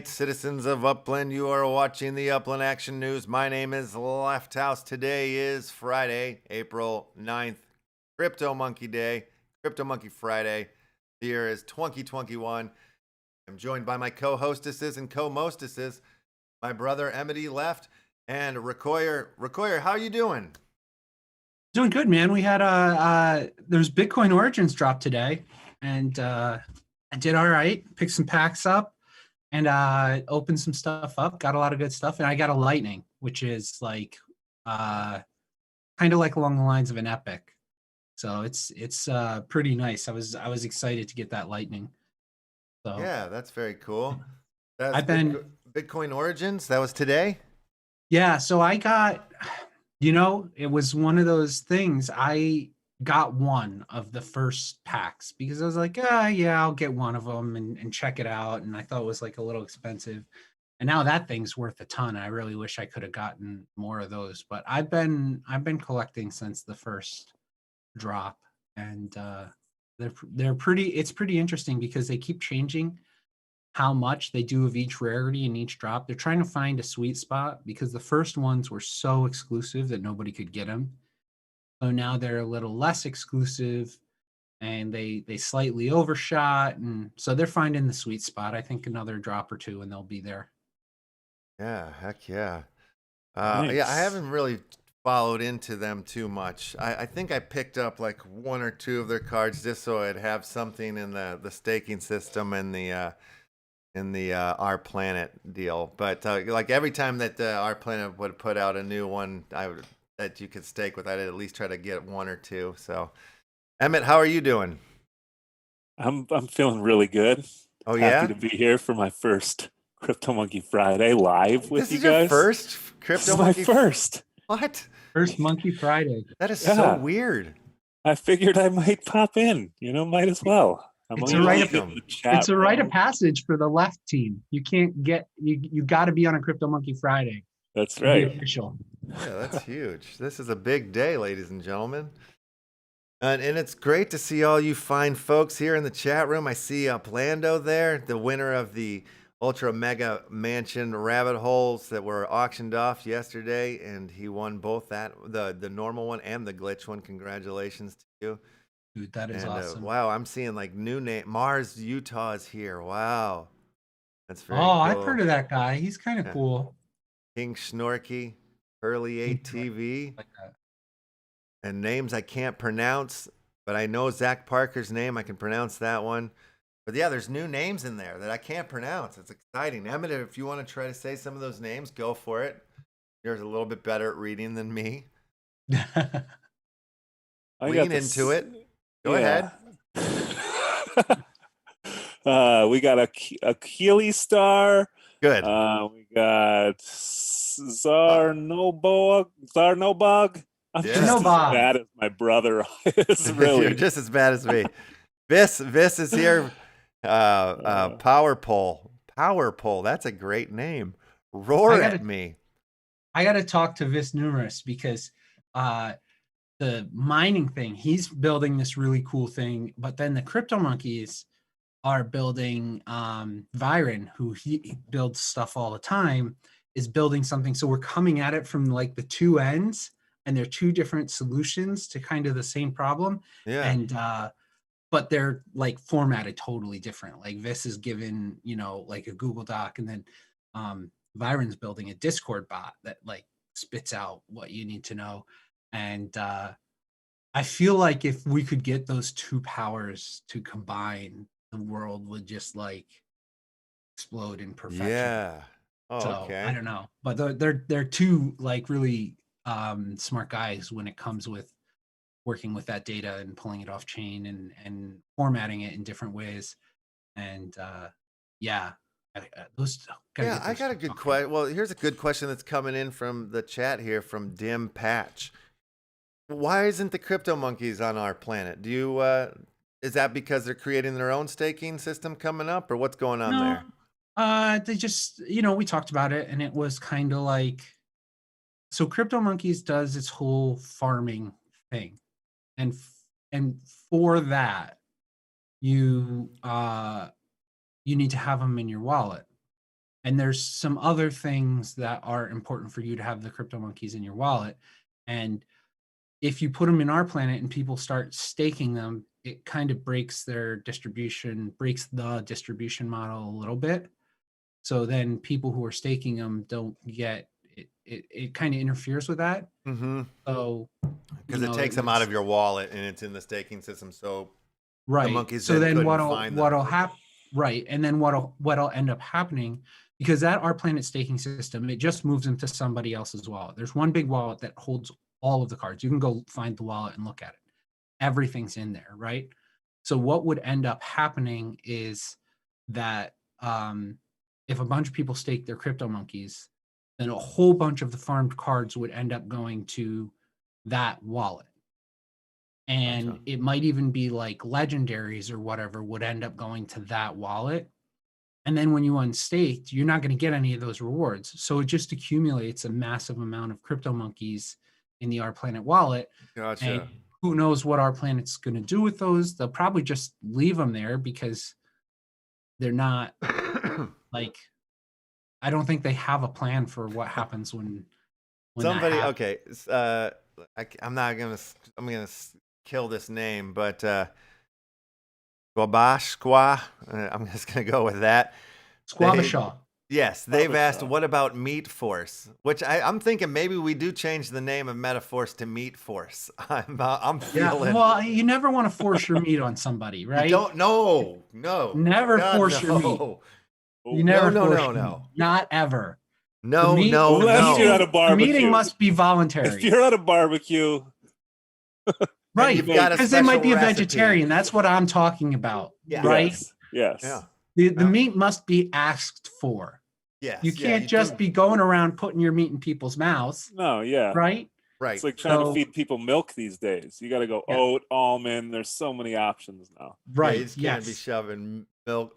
Citizens of Upland, you are watching the Upland Action News. My name is LEFTHOUSE. Today is Friday, April 9th, CryptoMonkey Day, CryptoMonkey Friday. The year is 2021. I'm joined by my co-hostesses and co-mostesses, my brother Emity Left and Rekoyer. Rekoyer, how you doing? Doing good, man. We had there's Bitcoin Origins drop today, and I did all right. Picked some packs up. And opened some stuff up, got a lot of good stuff, and I got a Lightning, which is like kind of like along the lines of an Epic. So it's pretty nice. I was excited to get that Lightning. So yeah, that's very cool. That's I've been Bitcoin Origins. That was today. Yeah, so I got, it was one of those things. I got one of the first packs because I was like, yeah, I'll get one of them and check it out. And I thought it was like a little expensive. And now that thing's worth a ton. I really wish I could have gotten more of those. But I've been collecting since the first drop, and they're pretty. It's pretty interesting because they keep changing how much they do of each rarity in each drop. They're trying to find a sweet spot because the first ones were so exclusive that nobody could get them. So now they're a little less exclusive, and they slightly overshot, and so they're finding the sweet spot. I think another drop or two and they'll be there. Yeah, heck yeah. Nice. Yeah, I haven't really followed into them too much. I think I picked up like one or two of their cards just so I'd have something in the staking system and the Our Planet deal. But like every time that Our Planet would put out a new one, that you could stake with, I'd at least try to get one or two. So, Emmett, how are you doing? I'm feeling really good. Oh yeah, happy to be here for my first CryptoMonkey Friday live with you guys. This is your first CryptoMonkey? This is my first. What? First Monkey Friday. That is so weird. I figured I might pop in. Might as well. It's a rite of passage for the left team. You can't get you got to be on a CryptoMonkey Friday. That's right. Official. Yeah, that's huge. This is a big day, ladies and gentlemen. And it's great to see all you fine folks here in the chat room. I see Uplando there, the winner of the Ultra Mega Mansion rabbit holes that were auctioned off yesterday, and he won both the normal one and the glitch one. Congratulations to you. Dude, that is awesome. Wow, I'm seeing like new name. Mars, Utah is here. Wow. That's very cool. I've heard of that guy. He's kind of cool. King Snorky, Hurley ATV, like that. And names I can't pronounce, but I know Zach Parker's name. I can pronounce that one. But yeah, there's new names in there that I can't pronounce. It's exciting. Emmett, if you want to try to say some of those names, go for it. You're a little bit better at reading than me. Lean into it. Go ahead. We got a Keely Star. Good. We got Zarnobog. I'm Yeah. just No as Bob. bad as my brother is, You're really. just as bad as me. Vis is here. Power pole. Power pole. That's a great name. Roar at me. I got to talk to Vis Numerous because the mining thing, he's building this really cool thing, but then the CryptomonKeys are building Viren, who he builds stuff all the time, is building something. So we're coming at it from like the two ends, and they're two different solutions to kind of the same problem. Yeah. And but they're like formatted totally different. Like Vis is given, you know, like a Google Doc, and then Viren's building a Discord bot that like spits out what you need to know. And I feel like if we could get those two powers to combine, the world would just like explode in perfection. Yeah. Oh, So okay. I don't know, but they're two like really smart guys when it comes with working with that data and pulling it off chain and formatting it in different ways. And yeah, those. Yeah, I got a good question. Well, here's a good question that's coming in from the chat here from Dim Patch. Why isn't the CryptomonKeys on our planet? Do you is that because they're creating their own staking system coming up, or what's going on there? They just, you know, we talked about it, and it was kind of like, so CryptomonKeys does its whole farming thing, and for that, you need to have them in your wallet. And there's some other things that are important for you to have the CryptomonKeys in your wallet. And if you put them in our planet and people start staking them, it kind of breaks the distribution model a little bit. So then people who are staking them don't get it. It kind of interferes with that. Mm-hmm. So because it takes them out of your wallet and it's in the staking system. So right. the monkeys so then what'll happen? Right, and then what'll end up happening, because that our planet staking system, it just moves into somebody else's wallet. There's one big wallet that holds all of the cards. You can go find the wallet and look at it. Everything's in there, right? So what would end up happening is that if a bunch of people stake their CryptomonKeys, then a whole bunch of the farmed cards would end up going to that wallet. And Gotcha. it might even be like legendaries or whatever would end up going to that wallet. And then when you unstake, you're not going to get any of those rewards. So it just accumulates a massive amount of CryptomonKeys in the Our Planet wallet. Gotcha. And who knows what Our Planet's going to do with those? They'll probably just leave them there because they're not like, I don't think they have a plan for what happens when somebody, that okay. I'm gonna kill this name, but Squabashqua. I'm just gonna go with that. Squabashaw. Yes, they've asked, what about Meat Force? Which I'm thinking maybe we do change the name of MetaVerse to Meat Force. I'm feeling. Yeah, well, you never want to force your meat on somebody, right? You don't. No. Never God, force your meat. You never force your meat. Not ever. No. Unless you're at a barbecue. The meeting must be voluntary. If you're at a barbecue. Right, because they might be a vegetarian. That's what I'm talking about, right? Yes. Yeah. The meat must be asked for. Yes. You can't just be going around putting your meat in people's mouths. No, yeah. Right? Right. It's like trying to feed people milk these days. You got to go oat, almond. There's so many options now. Yeah, Right. you just can't be shoving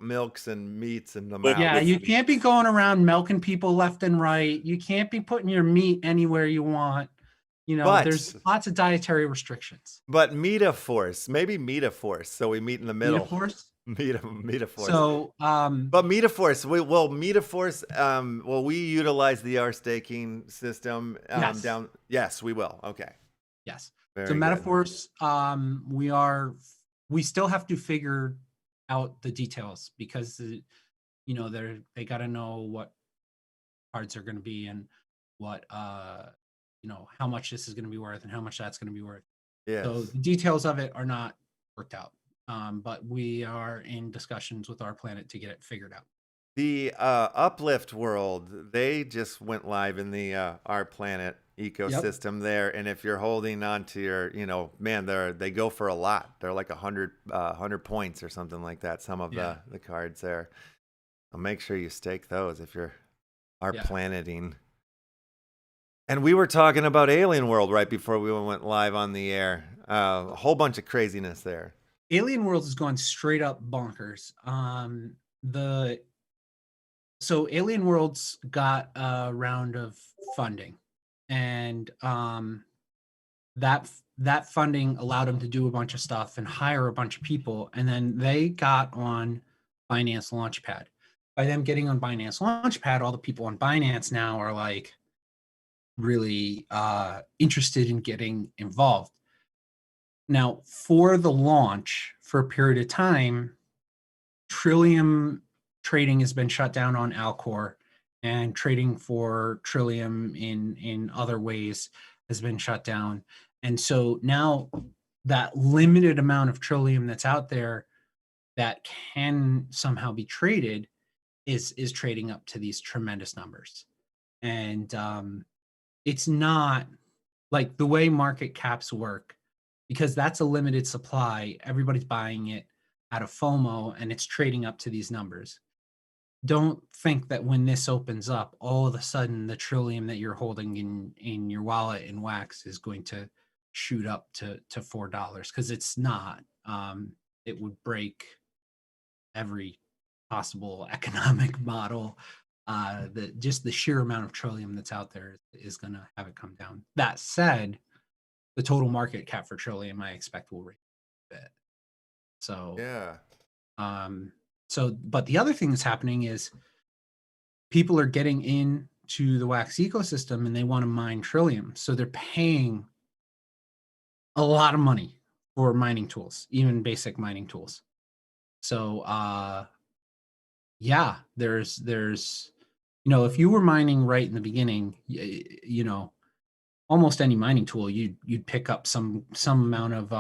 milks and meats in the But mouth. Yeah, you can't be going around milking people left and right. You can't be putting your meat anywhere you want. You know, there's lots of dietary restrictions. But MetaVerse, maybe MetaVerse. So we meet in the middle. MetaVerse? MetaVerse. So, but MetaVerse, MetaVerse, will we utilize the R staking system yes. Yes, we will. Okay. Yes. Very so good. MetaVerse, we still have to figure out the details because, you know, they got to know what cards are going to be and what, you know, how much this is going to be worth and how much that's going to be worth. Yes. So the details of it are not worked out. But we are in discussions with Our Planet to get it figured out. The Uplift world, they just went live in the Our Planet ecosystem there. And if you're holding on to your, you know, man, they go for a lot. They're like 100 points or something like that. Some of the cards there. I'll make sure you stake those if you're Our Planeting. And we were talking about Alien World right before we went live on the air. A whole bunch of craziness there. Alien World is going straight up bonkers. So Alien World's got a round of funding, and that funding allowed them to do a bunch of stuff and hire a bunch of people, and then they got on Binance Launchpad. By them getting on Binance Launchpad, all the people on Binance now are like really interested in getting involved. Now, for the launch, for a period of time, Trillium trading has been shut down on Alcor, and trading for Trillium in other ways has been shut down. And so now that limited amount of Trillium that's out there that can somehow be traded is trading up to these tremendous numbers. And it's not like the way market caps work, because that's a limited supply. Everybody's buying it out of FOMO, and it's trading up to these numbers. Don't think that when this opens up, all of a sudden the Trillium that you're holding in your wallet in Wax is going to shoot up to $4, because it's not. It would break every possible economic model. Just the sheer amount of Trillium that's out there is going to have it come down. That said, the total market cap for Trillium, I expect, will raise a bit. So Yeah. But the other thing that's happening is people are getting into the Wax ecosystem and they want to mine Trillium. So they're paying a lot of money for mining tools, even basic mining tools. So yeah, there's if you were mining right in the beginning, almost any mining tool, you'd pick up some amount of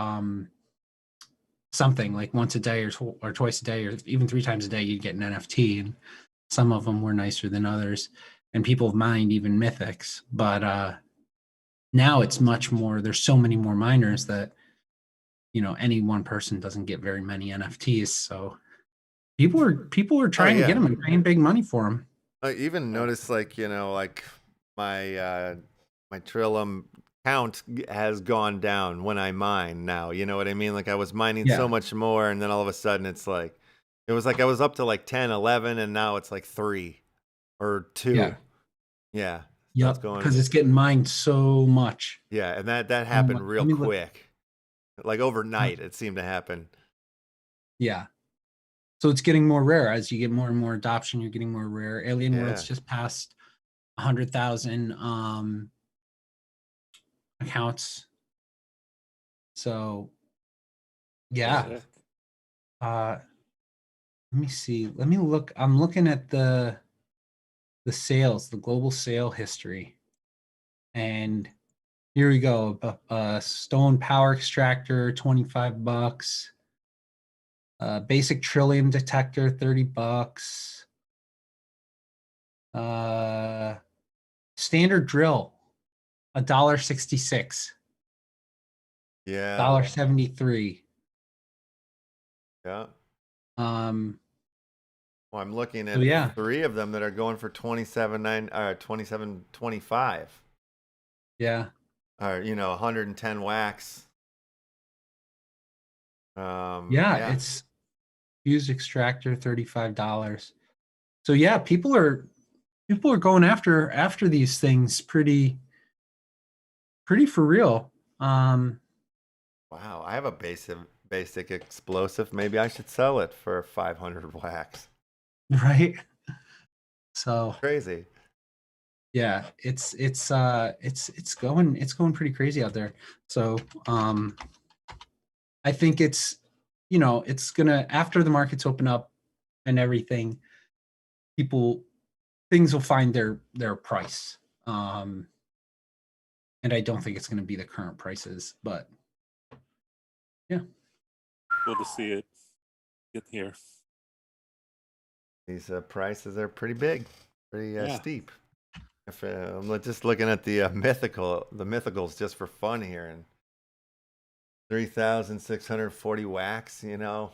something, like once a day or twice a day, or even 3 times a day, you'd get an NFT, and some of them were nicer than others, and people have mined even mythics. But now it's much more. There's so many more miners that any one person doesn't get very many NFTs. So people are trying to get them and paying big money for them. I even noticed, like my my Trillium count has gone down when I mine now. You know what I mean? Like I was mining so much more, and then all of a sudden it's like, it was like I was up to like 10, 11, and now it's like 3 or 2. Yeah. Yep, because it's getting mined so much. Yeah, and that happened real quick. Like overnight, it seemed to happen. Yeah. So it's getting more rare. As you get more and more adoption, you're getting more rare. Alien World's just passed 100,000 accounts. So yeah. Let me see. Let me look. I'm looking at the sales, the global sale history. And here we go. Stolen power extractor, $25. Basic Trillium detector, $30. Standard drill, $1.66. Yeah. $1.73. Yeah. Well, I'm looking at 3 of them that are going for $27.25. Yeah. Or 110 wax. It's fused extractor, $35. So yeah, people are going after these things pretty for real. Wow, I have a basic explosive. Maybe I should sell it for 500 wax. Right. So crazy. Yeah, it's going pretty crazy out there. So I think it's it's gonna, after the markets open up and everything, things will find their price. And I don't think it's gonna be the current prices, but yeah. Cool to see it get here. These prices are pretty big, pretty steep. If I'm just looking at the mythicals just for fun here, and 3,640 wax, right?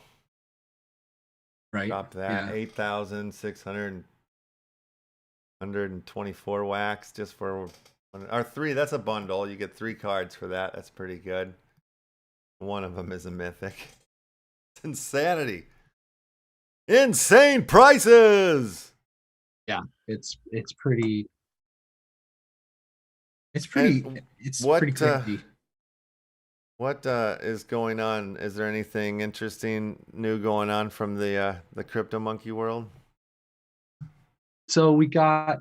Drop that. 8,624 wax just for Or 3, that's a bundle. You get 3 cards for that. That's pretty good. One of them is a mythic. It's insanity. Insane prices. Yeah, it's pretty. It's And pretty crazy. What is going on? Is there anything interesting new going on from the CryptoMonkey world? So we got,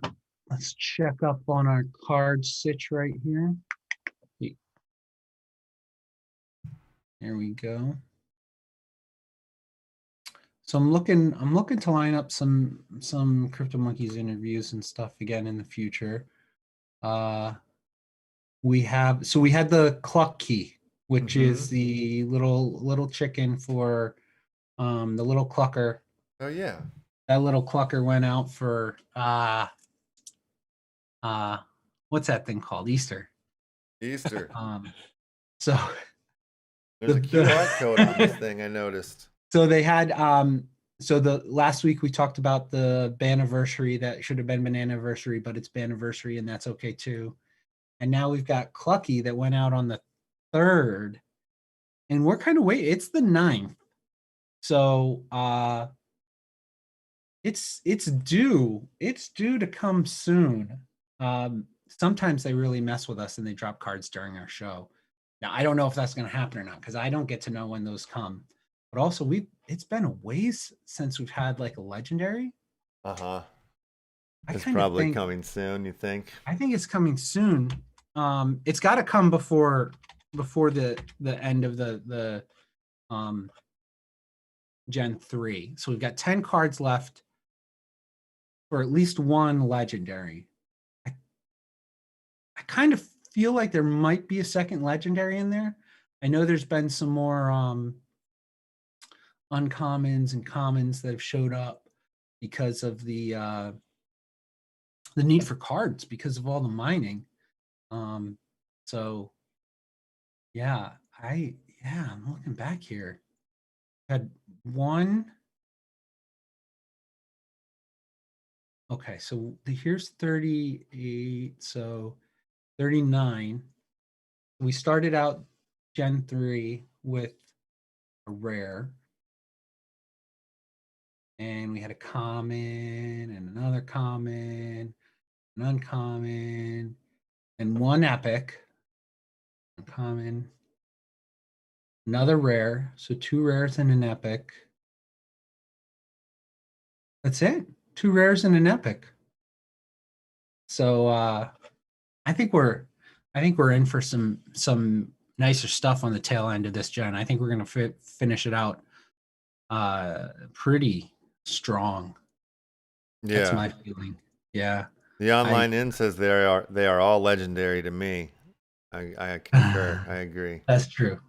let's check up on our card sitch right here. There we go. So I'm looking to line up some CryptoMonkeys interviews and stuff again in the future. We had the cluck key, which is the little chicken for the little clucker. Oh yeah. That little clucker went out for what's that thing called? Easter. So there's a QR code on this thing, I noticed. So they had so the last week we talked about the Banniversary that should have been Bananiversary, but it's Banniversary and that's okay too. And now we've got Clucky that went out on the 3rd. And we're kind of waiting. It's the 9th. So it's due to come soon. Sometimes they really mess with us and they drop cards during our show. Now I don't know if that's going to happen or not because I don't get to know when those come. But also it's been a ways since we've had like a legendary. It's probably coming soon, you think? I think it's coming soon. It's got to come before the end of the Gen 3. So we've got 10 cards left for at least one legendary. I kind of feel like there might be a second legendary in there. I know there's been some more uncommons and commons that have showed up because of the need for cards because of all the mining. So yeah, I'm looking back here. Had one. Okay, so here's 38, so 39. We started out Gen 3 with a rare. And we had a common and another common, an uncommon, and one epic. Uncommon, another rare. So 2 rares and an epic. That's it. 2 rares and an epic. So I think we're in for some nicer stuff on the tail end of this gen. I think we're gonna finish it out pretty strong. Yeah, that's my feeling. Yeah, the online in says they are all legendary to me. I concur. I agree. That's true.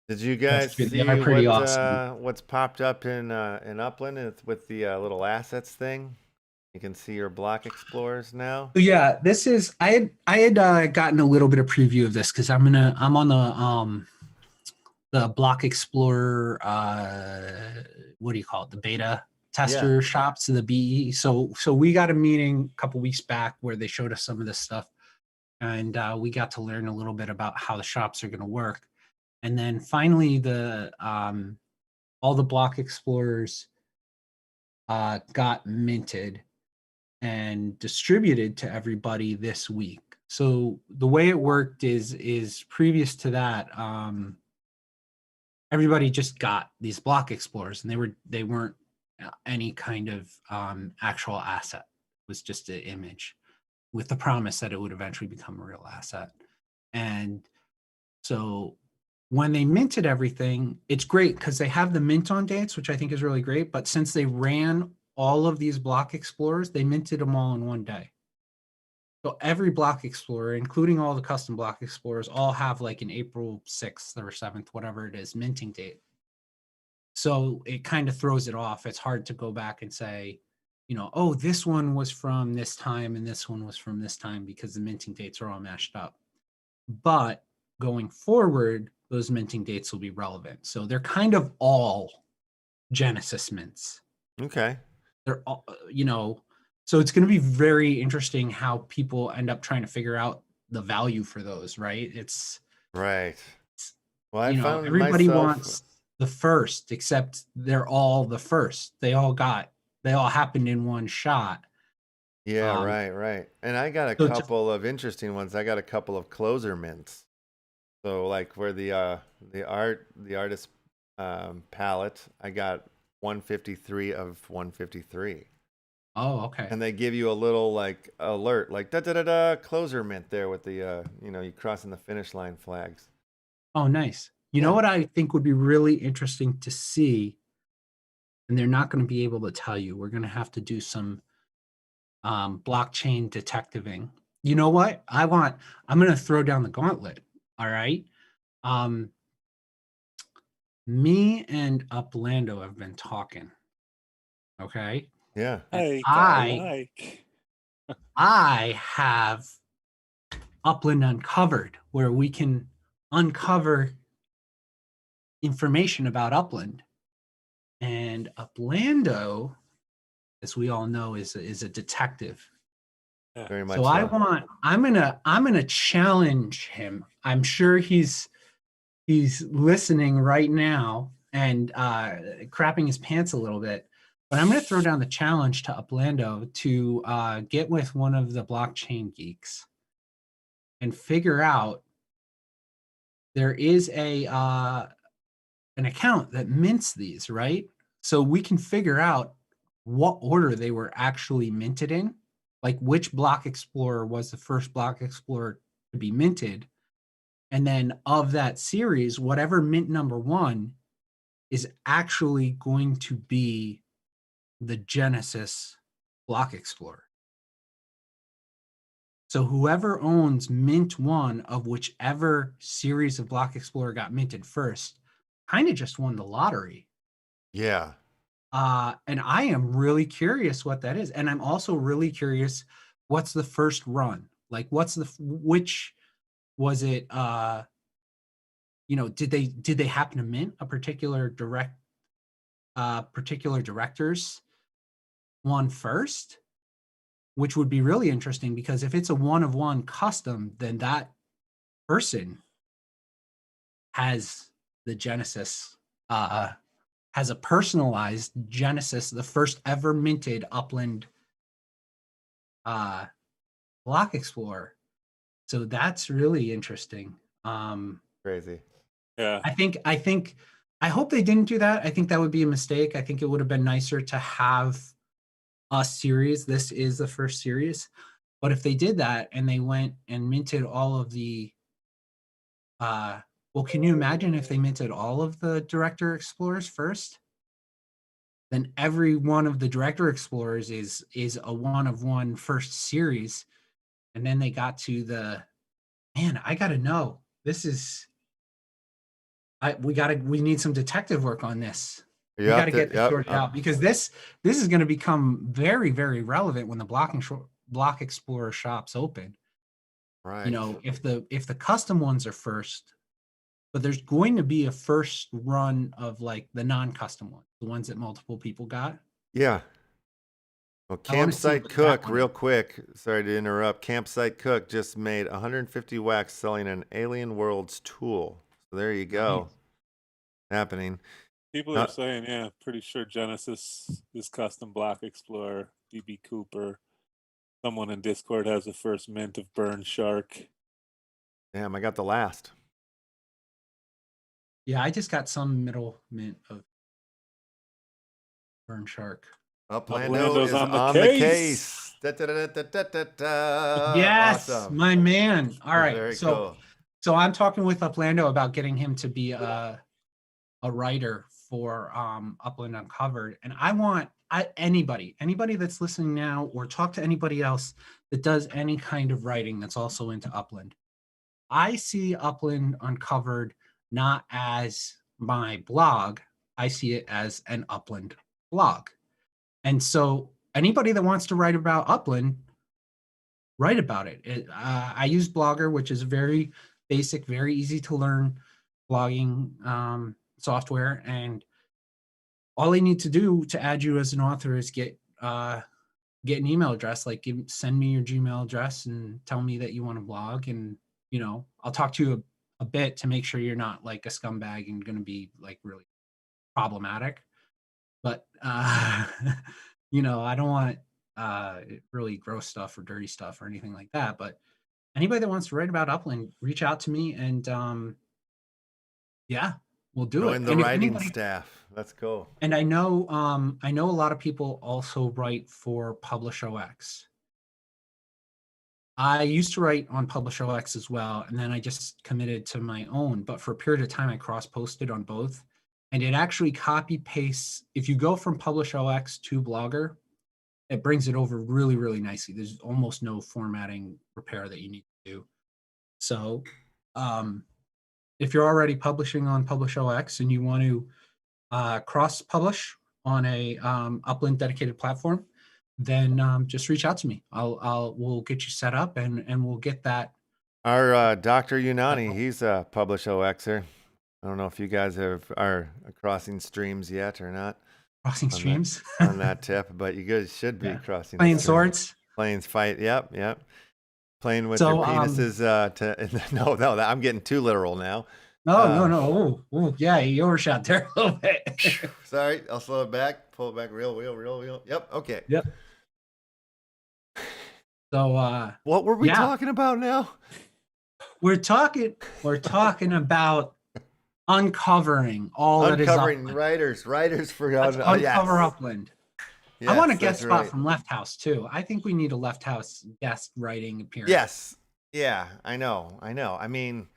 Did you guys see they are pretty awesome. What's popped up in Upland with the little assets thing? You can see your block explorers now. Yeah, this is I had gotten a little bit of preview of this because I'm on the block explorer what do you call it, the beta tester shops, the BE. So we got a meeting a couple weeks back where they showed us some of this stuff, and we got to learn a little bit about how the shops are going to work. And then finally the all the block explorers got minted and distributed to everybody this week. So the way it worked is previous to that, everybody just got these block explorers, and they weren't any kind of actual asset. It was just an image with the promise that it would eventually become a real asset. And so when they minted everything, it's great because they have the mint on dates, which I think is really great. But since they ran all of these block explorers, they minted them all in one day. So every block explorer, including all the custom block explorers, all have like an April 6th or 7th, whatever it is, minting date. So it kind of throws it off. It's hard to go back and say, you know, oh, this one was from this time and this one was from this time, because the minting dates are all mashed up. But going forward, those minting dates will be relevant. So they're kind of all Genesis mints. Okay. They're all, you know, so it's going to be very interesting how people end up trying to figure out the value for those, right? It's, Right. Well, I you know, found everybody myself. wants the first, except they're all the first. They all happened in one shot. Yeah, Um, right. And I got a so to, couple of interesting ones. I got a couple of closer mints. So like where the artist palette, I got 153 of 153. oh, okay. And they give you a little like alert, like da da da da closer mint there with the you crossing the finish line flags. Oh, nice. You know Yeah. what I think would be really interesting to see, and they're not going to be able to tell you. We're going to have to do some blockchain detectiving. You know what? I'm going to throw down the gauntlet. All right. Um, Me and Uplando have been talking. Okay. Yeah. And I like. I have Upland Uncovered, where we can uncover information about Upland. And Uplando, as we all know, is a detective. Very much So I'm gonna challenge him. I'm sure he's listening right now and crapping his pants a little bit. But I'm going to throw down the challenge to Uplando to get with one of the blockchain geeks and figure out there is a an account that mints these, right? So we can figure out what order they were actually minted in, like which block explorer was the first block explorer to be minted. And then of that series, whatever mint number one is actually going to be the Genesis block explorer. So whoever owns mint one of whichever series of block explorer got minted first kind of just won the lottery. Yeah. And I am really curious what that is. And I'm also really curious what's the first run? Like which was it did they happen to mint a particular director's one first, which would be really interesting because if it's a one of one custom, then that person has the Genesis, has a personalized Genesis, the first ever minted Upland block explorer. So that's really interesting. Crazy. Yeah. I hope they didn't do that. I think that would be a mistake. I think it would have been nicer to have a series. This is the first series. But if they did that and they went and minted all of the well, can you imagine if they minted all of the Director Explorers first? Then every one of the Director Explorers is a one of one first series. And then they got to the I gotta know. This is we need some detective work on this. We got to get this sorted out because this is going to become very, very relevant when the block explorer shops open. Right. You know, if the custom ones are first, but there's going to be a first run of like the non-custom ones, the ones that multiple people got. Yeah. Well, Campsite Cook, real quick. Sorry to interrupt. Campsite Cook just made 150 wax selling an Alien Worlds tool. So there you go. Nice. Happening. People are saying, yeah, pretty sure Genesis is custom block explorer, DB Cooper. Someone in Discord has the first mint of Burn Shark. Damn, I got the last. Yeah, I just got some middle mint of Burn Shark. Uplando is on the case. Da, da, da, da, da, da, da. Yes, Awesome. my man. All right. Very cool. So I'm talking with Uplando about getting him to be a writer for Upland Uncovered. And I want anybody that's listening now or talk to anybody else that does any kind of writing that's also into Upland. I see Upland Uncovered not as my blog. I see it as an Upland blog. And so anybody that wants to write about Upland, write about it. I use Blogger, which is very basic, very easy to learn blogging software. And all I need to do to add you as an author is get get an email address, like send me your Gmail address and tell me that you want to blog, and you know, I'll talk to you a bit to make sure you're not like a scumbag and going to be like really problematic. But you know, I don't want really gross stuff or dirty stuff or anything like that. But anybody that wants to write about Upland, reach out to me, and yeah, we'll do Join it. the And if writing anybody, staff. Let's go. and I know a lot of people also write for PublishOX. I used to write on PublishOX as well, and then I just committed to my own. But for a period of time, I cross-posted on both, and it actually copy pastes. If you go from PublishOX to Blogger, it brings it over really, really nicely. There's almost no formatting repair that you need to do. So, if you're already publishing on PublishOX and you want to cross-publish on a Upland dedicated platform, then just reach out to me. We'll get you set up, and we'll get that. Our Dr. Unani, he's a PublishOXer. I don't know if you guys are crossing streams yet or not. Crossing streams on that tip, but you guys should be crossing. Playing swords. Playing fight. Yep. Playing with your penises. No, I'm getting too literal now. No. Oh, yeah, you overshot there a little bit. Sorry, I'll slow it back. Pull it back real. Yep. Okay. Yep. So what were we talking about now? We're talking about uncovering all that is Upland. writers for uncover Upland. Yes, I want a guest spot from LeftHouse too. I think we need a LeftHouse guest writing appearance. Yes. Yeah, I know. I mean,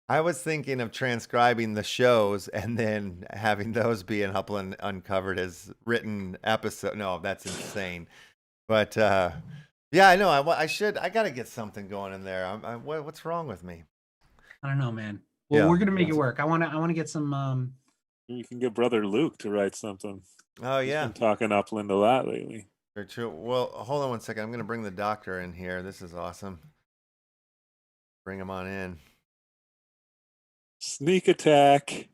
I was thinking of transcribing the shows and then having those be in Upland Uncovered as written episode. No, that's insane. But yeah, I know. I got to get something going in there. What's wrong with me? I don't know, man. Well, we're gonna make it work. I want to get some. You can get Brother Luke to write something. Oh yeah, he's been talking Upland a lot lately. Very true. Well, hold on one second. I'm gonna bring the doctor in here. This is awesome. Bring him on in. Sneak attack.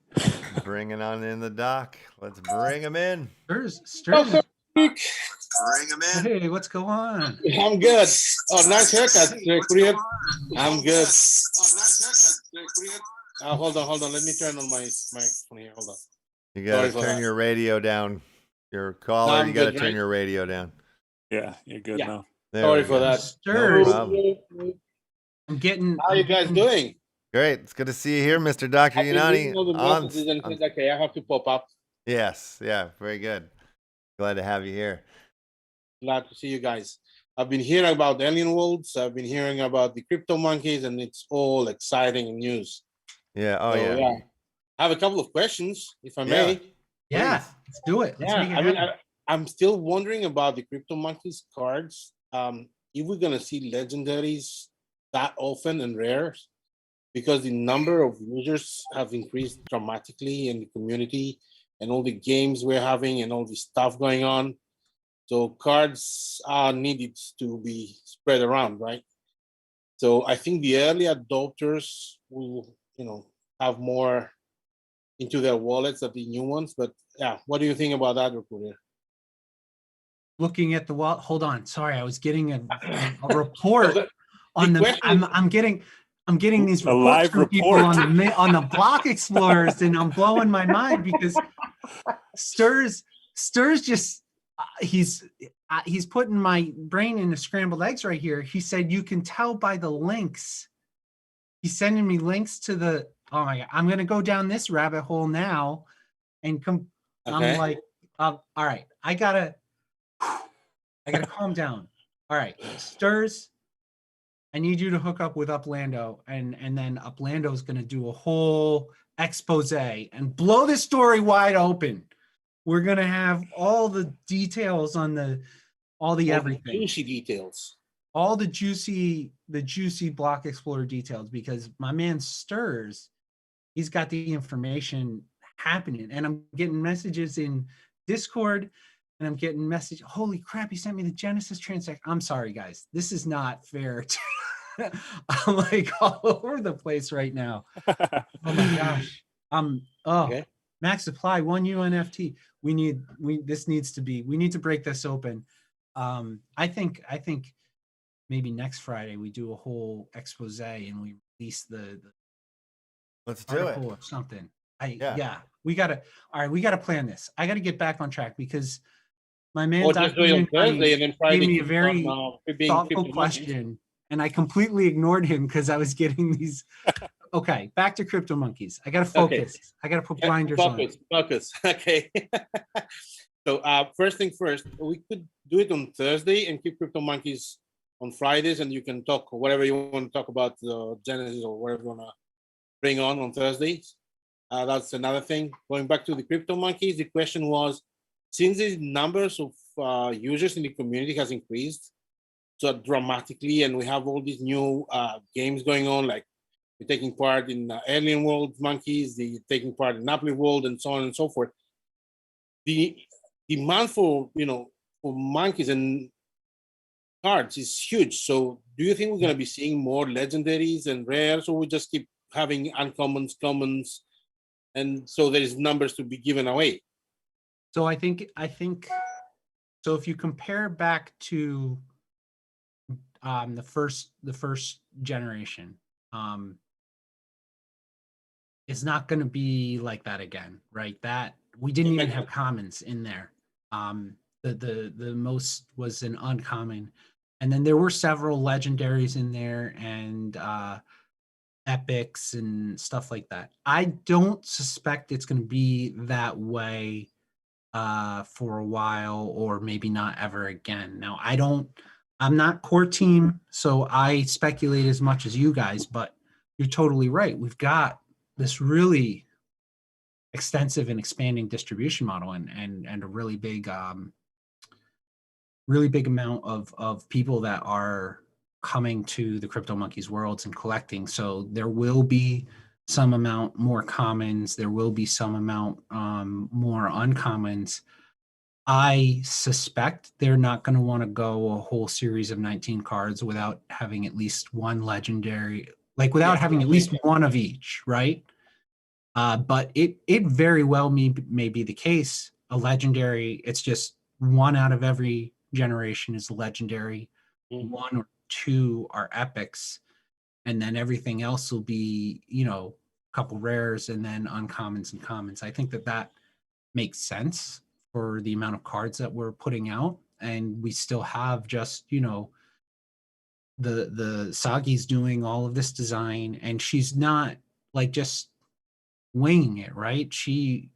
Bringing on in the doc. Let's bring him in. Sturz. Bring him in. Hey, what's going on? I'm good. Oh, nice haircut, Priya. I'm good. Hold on. Let me turn on my microphone here. Hold on. You gotta turn your radio down. Your caller, you gotta turn your radio down. Yeah, you're good now. Sorry for that. Sturz. I'm getting. How are you guys doing? Great. It's good to see you here, Mr. Dr. Unani. Okay, I have to pop up. Yes. Yeah. Very good. Glad to have you here. Glad to see you guys. I've been hearing about Alien Worlds. I've been hearing about the CryptomonKeys, and it's all exciting news. Yeah. Oh, so, yeah. I have a couple of questions, if I may. Yeah. Let's do it. I'm still wondering about the CryptomonKeys cards. If we're gonna see legendaries that often and rares, because the number of users have increased dramatically in the community, and all the games we're having and all the stuff going on. So cards are needed to be spread around, right? So I think the early adopters will, have more into their wallets than the new ones. But yeah, what do you think about that, Rakuria? Looking at the wall. Hold on. Sorry, I was getting a report on the. I'm getting these reports from people on the block explorers, and I'm blowing my mind because Sturz just he's putting my brain into scrambled eggs right here. He said you can tell by the links. He's sending me links to the. Oh my God! I'm gonna go down this rabbit hole now, and come. Okay. I'm like, all right. I gotta calm down. All right, Sturz. I need you to hook up with Uplando, and then Uplando is going to do a whole expose and blow this story wide open. We're going to have all the details on all the everything. Juicy details. All the juicy block explorer details, because my man Sturz, he's got the information happening, and I'm getting messages in Discord, and I'm getting message. Holy crap! He sent me the Genesis transaction. I'm sorry, guys. This is not fair. I'm like all over the place right now. Oh my gosh. Okay. Max supply 1 UNFT. We need to break this open. I think maybe next Friday we do a whole expose and we release the Let's do it. article or something. Yeah. We gotta plan this. I gotta get back on track because my man Or Dr. just do it on Thursday and then Friday gave me a keep very on, being thoughtful CryptoMonkeys. question, and I completely ignored him because I was getting these. Okay, back to CryptoMonkeys. I gotta focus. I gotta put blinders on. Focus. Okay. So first thing first, we could do it on Thursday and keep CryptoMonkeys on Fridays, and you can talk whatever you want to talk about, Genesis or whatever you want to bring on Thursdays. That's another thing. Going back to the CryptoMonkeys, the question was, since the numbers of users in the community has increased so dramatically, and we have all these new games going on, like we're taking part in Alien World Monkeys, the taking part in Uplift World, and so on and so forth. The demand for for monkeys and cards is huge. So do you think we're going to be seeing more legendaries and rares, or we just keep having uncommons, commons, and so there is numbers to be given away? So I think so. If you compare back to the first generation, it's not going to be like that again, right? That we didn't even have commons in there. The most was an uncommon, and then there were several legendaries in there and epics and stuff like that. I don't suspect it's going to be that way for a while, or maybe not ever again. Now, I'm not core team, so I speculate as much as you guys, but you're totally right. We've got this really extensive and expanding distribution model and a really big amount of people that are coming to the CryptoMonkeys worlds and collecting. So there will be some amount more commons. There will be some amount more uncommons. I suspect they're not going to want to go a whole series of 19 cards without having at least one legendary, like without having at least one of each, right? But it very well may be the case. A legendary, it's just one out of every generation is legendary. One or two are epics, and then everything else will be, a couple rares and then uncommons and commons. I think that makes sense for the amount of cards that we're putting out, and we still have just the Sagi's doing all of this design, and she's not like just winging it, right? She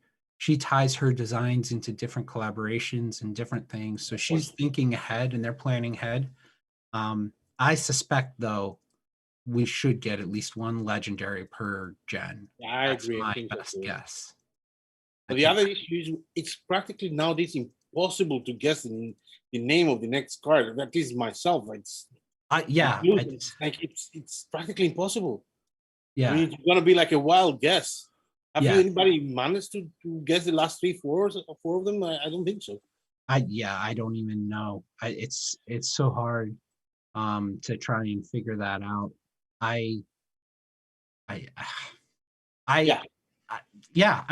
ties her designs into different collaborations and different things, so she's thinking ahead and they're planning ahead. I suspect though we should get at least one legendary per gen. I That's agree. my I think best so too. guess. But the other issue is it's practically nowadays impossible to guess the name of the next card. At least myself, it's it's practically impossible. Yeah, I mean, it's gonna be like a wild guess. Have Yeah. you anybody managed to guess the last four of them? I don't think so. I don't even know. It's so hard to try and figure that out. I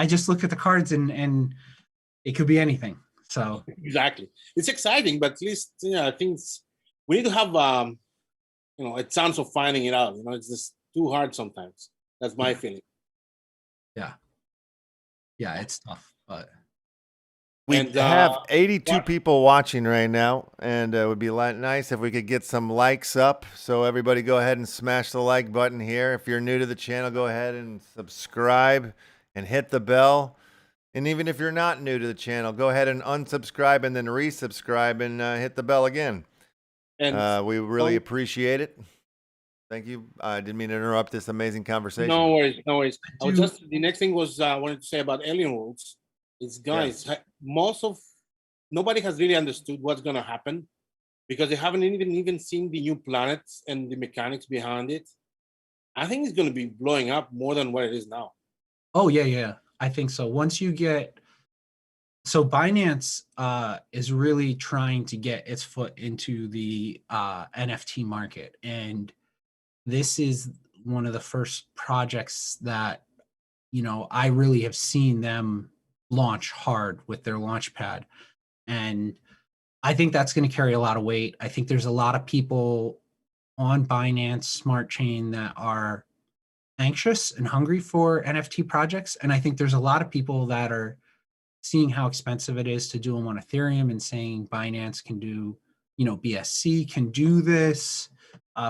just look at the cards and it could be anything. So Exactly. It's exciting, but at least I think we need to have a chance of finding it out. It's just too hard sometimes. That's my feeling. yeah, it's tough, but We And, have 82 what- people watching right now, and it would be nice if we could get some likes up. So everybody go ahead and smash the like button here. If you're new to the channel, go ahead and subscribe and hit the bell. And even if you're not new to the channel, go ahead and unsubscribe and then resubscribe and hit the bell again. And we really appreciate it. Thank you. I didn't mean to interrupt this amazing conversation. no worries. The next thing was I wanted to say about Alien Worlds. It's guys, nobody has really understood what's going to happen because they haven't even seen the new planets and the mechanics behind it. I think it's going to be blowing up more than what it is now. Oh yeah, I think so. Once you get, so Binance is really trying to get its foot into the NFT market, and this is one of the first projects that I really have seen them launch hard with their launch pad. And I think that's going to carry a lot of weight. I think there's a lot of people on Binance Smart Chain that are anxious and hungry for NFT projects. And I think there's a lot of people that are seeing how expensive it is to do them on Ethereum and saying Binance can do, you know, BSC can do this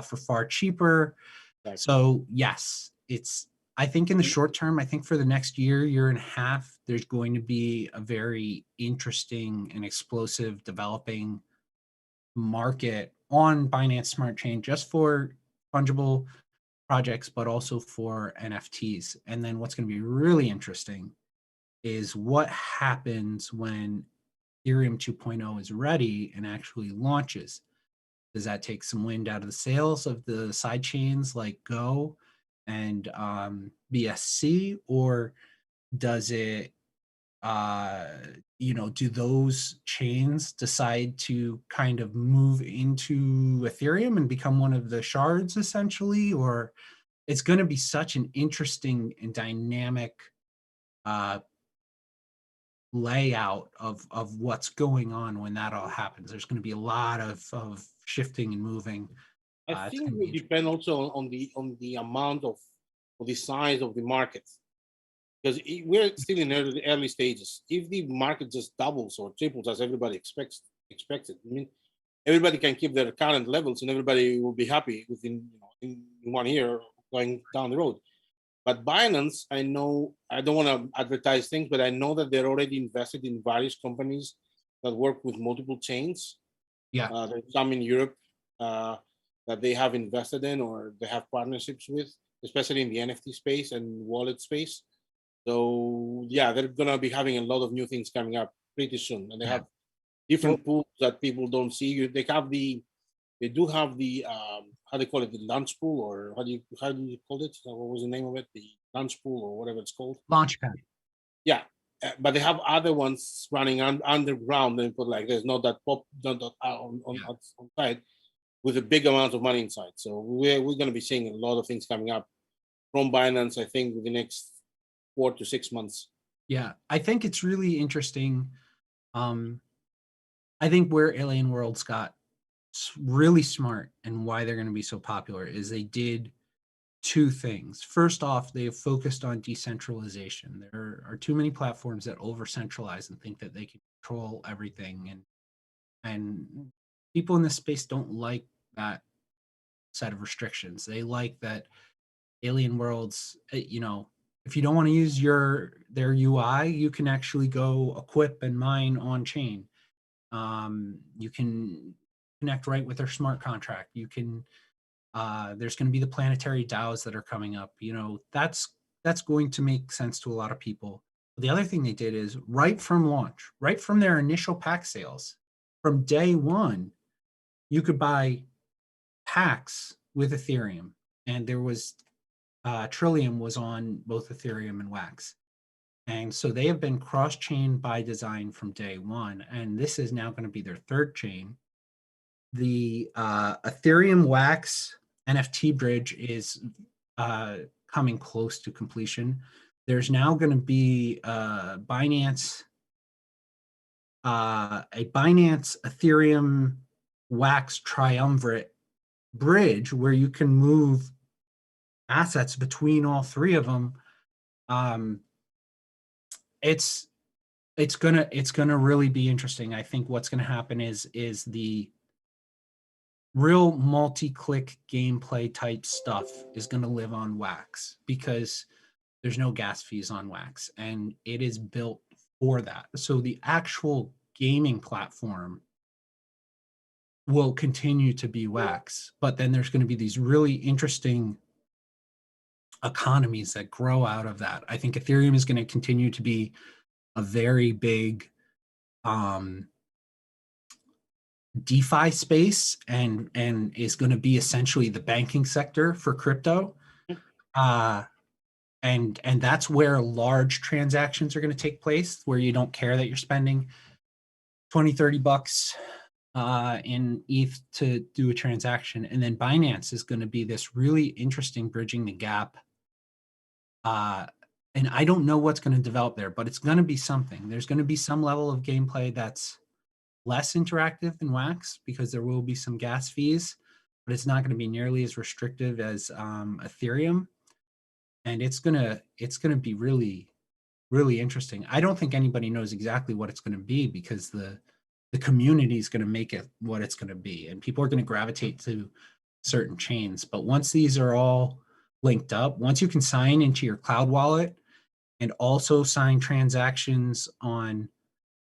for far cheaper. Exactly. So yes, I think in the short term, I think for the next year and a half, there's going to be a very interesting and explosive developing market on Binance Smart Chain just for fungible projects, but also for NFTs. And then what's going to be really interesting is what happens when Ethereum 2.0 is ready and actually launches. Does that take some wind out of the sails of the side chains like Go and BSC, or does it, you know, do those chains decide to kind of move into Ethereum and become one of the shards essentially? Or it's going to be such an interesting and dynamic layout of what's going on when that all happens. There's going to be a lot of shifting and moving. I It's think it gonna will be depend also on the amount of the size of the market, because we're still in early stages. If the market just doubles or triples as everybody expected, I mean, everybody can keep their current levels and everybody will be happy within, you know, in 1 year going down the road. But Binance, I know, I don't want to advertise things, but I know that they're already invested in various companies that work with multiple chains. yeah. There's some in Europe that they have invested in or they have partnerships with, especially in the NFT space and wallet space. So yeah, they're gonna be having a lot of new things coming up pretty soon, and they have different pools that people don't see. They do have the how they call it, the launch pool, or how do you call it? What was the name of it? The launch pool or whatever it's called. Launchpad. Yeah, but they have other ones running underground. And put like there's not that on site with a big amount of money inside. So we're going to be seeing a lot of things coming up from Binance, I think, within the next 4 to 6 months. Yeah, I think it's really interesting. I think where Alien Worlds got really smart and why they're going to be so popular is they did two things. First off, they have focused on decentralization. There are too many platforms that over centralize and think that they can control everything, and people in this space don't like that set of restrictions. They like that Alien Worlds, you know, if you don't want to use their UI, you can actually go equip and mine on chain. You can connect right with their smart contract. You can there's going to be the planetary DAOs that are coming up. You know, that's going to make sense to a lot of people. The other thing they did is right from launch, right from their initial pack sales, from day one, you could buy packs with Ethereum, and there was Trillium was on both Ethereum and Wax. And so they have been cross-chain by design from day one, and this is now going to be their third chain. The Ethereum Wax NFT bridge is coming close to completion. There's now going to be a Binance Ethereum Wax triumvirate bridge where you can move assets between all three of them. It's gonna really be interesting. I think what's gonna happen is the real multi-click gameplay type stuff is gonna live on Wax because there's no gas fees on Wax, and it is built for that. So the actual gaming platform will continue to be Wax, but then there's going to be these really interesting economies that grow out of that. I think Ethereum is going to continue to be a very big DeFi space and is going to be essentially the banking sector for crypto. And that's where large transactions are going to take place, where you don't care that you're spending 20, 30 bucks in ETH to do a transaction. And then Binance is going to be this really interesting bridging the gap. And I don't know what's going to develop there, but it's going to be something. There's going to be some level of gameplay that's less interactive than Wax because there will be some gas fees, but it's not going to be nearly as restrictive as Ethereum. And it's gonna be really, really interesting. I don't think anybody knows exactly what it's going to be because the community is going to make it what it's going to be, and people are going to gravitate to certain chains. But once these are all linked up, once you can sign into your cloud wallet and also sign transactions on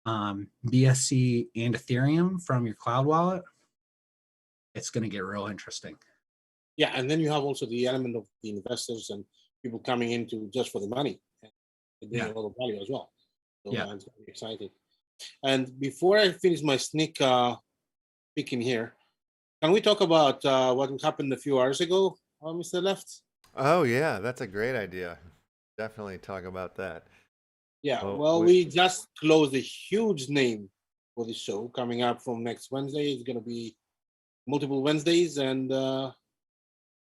BSC and Ethereum from your cloud wallet, it's going to get real interesting. Yeah, and then you have also the element of the investors and people coming into just for the money. They bring a lot of value as well. So Yeah. it's going to be exciting. And before I finish my sneak peek in here, can we talk about what happened a few hours ago, Mr. Left? Oh yeah, that's a great idea. Definitely talk about that. Yeah, Oh, well, we just closed a huge name for the show coming up from next Wednesday. It's going to be multiple Wednesdays, and the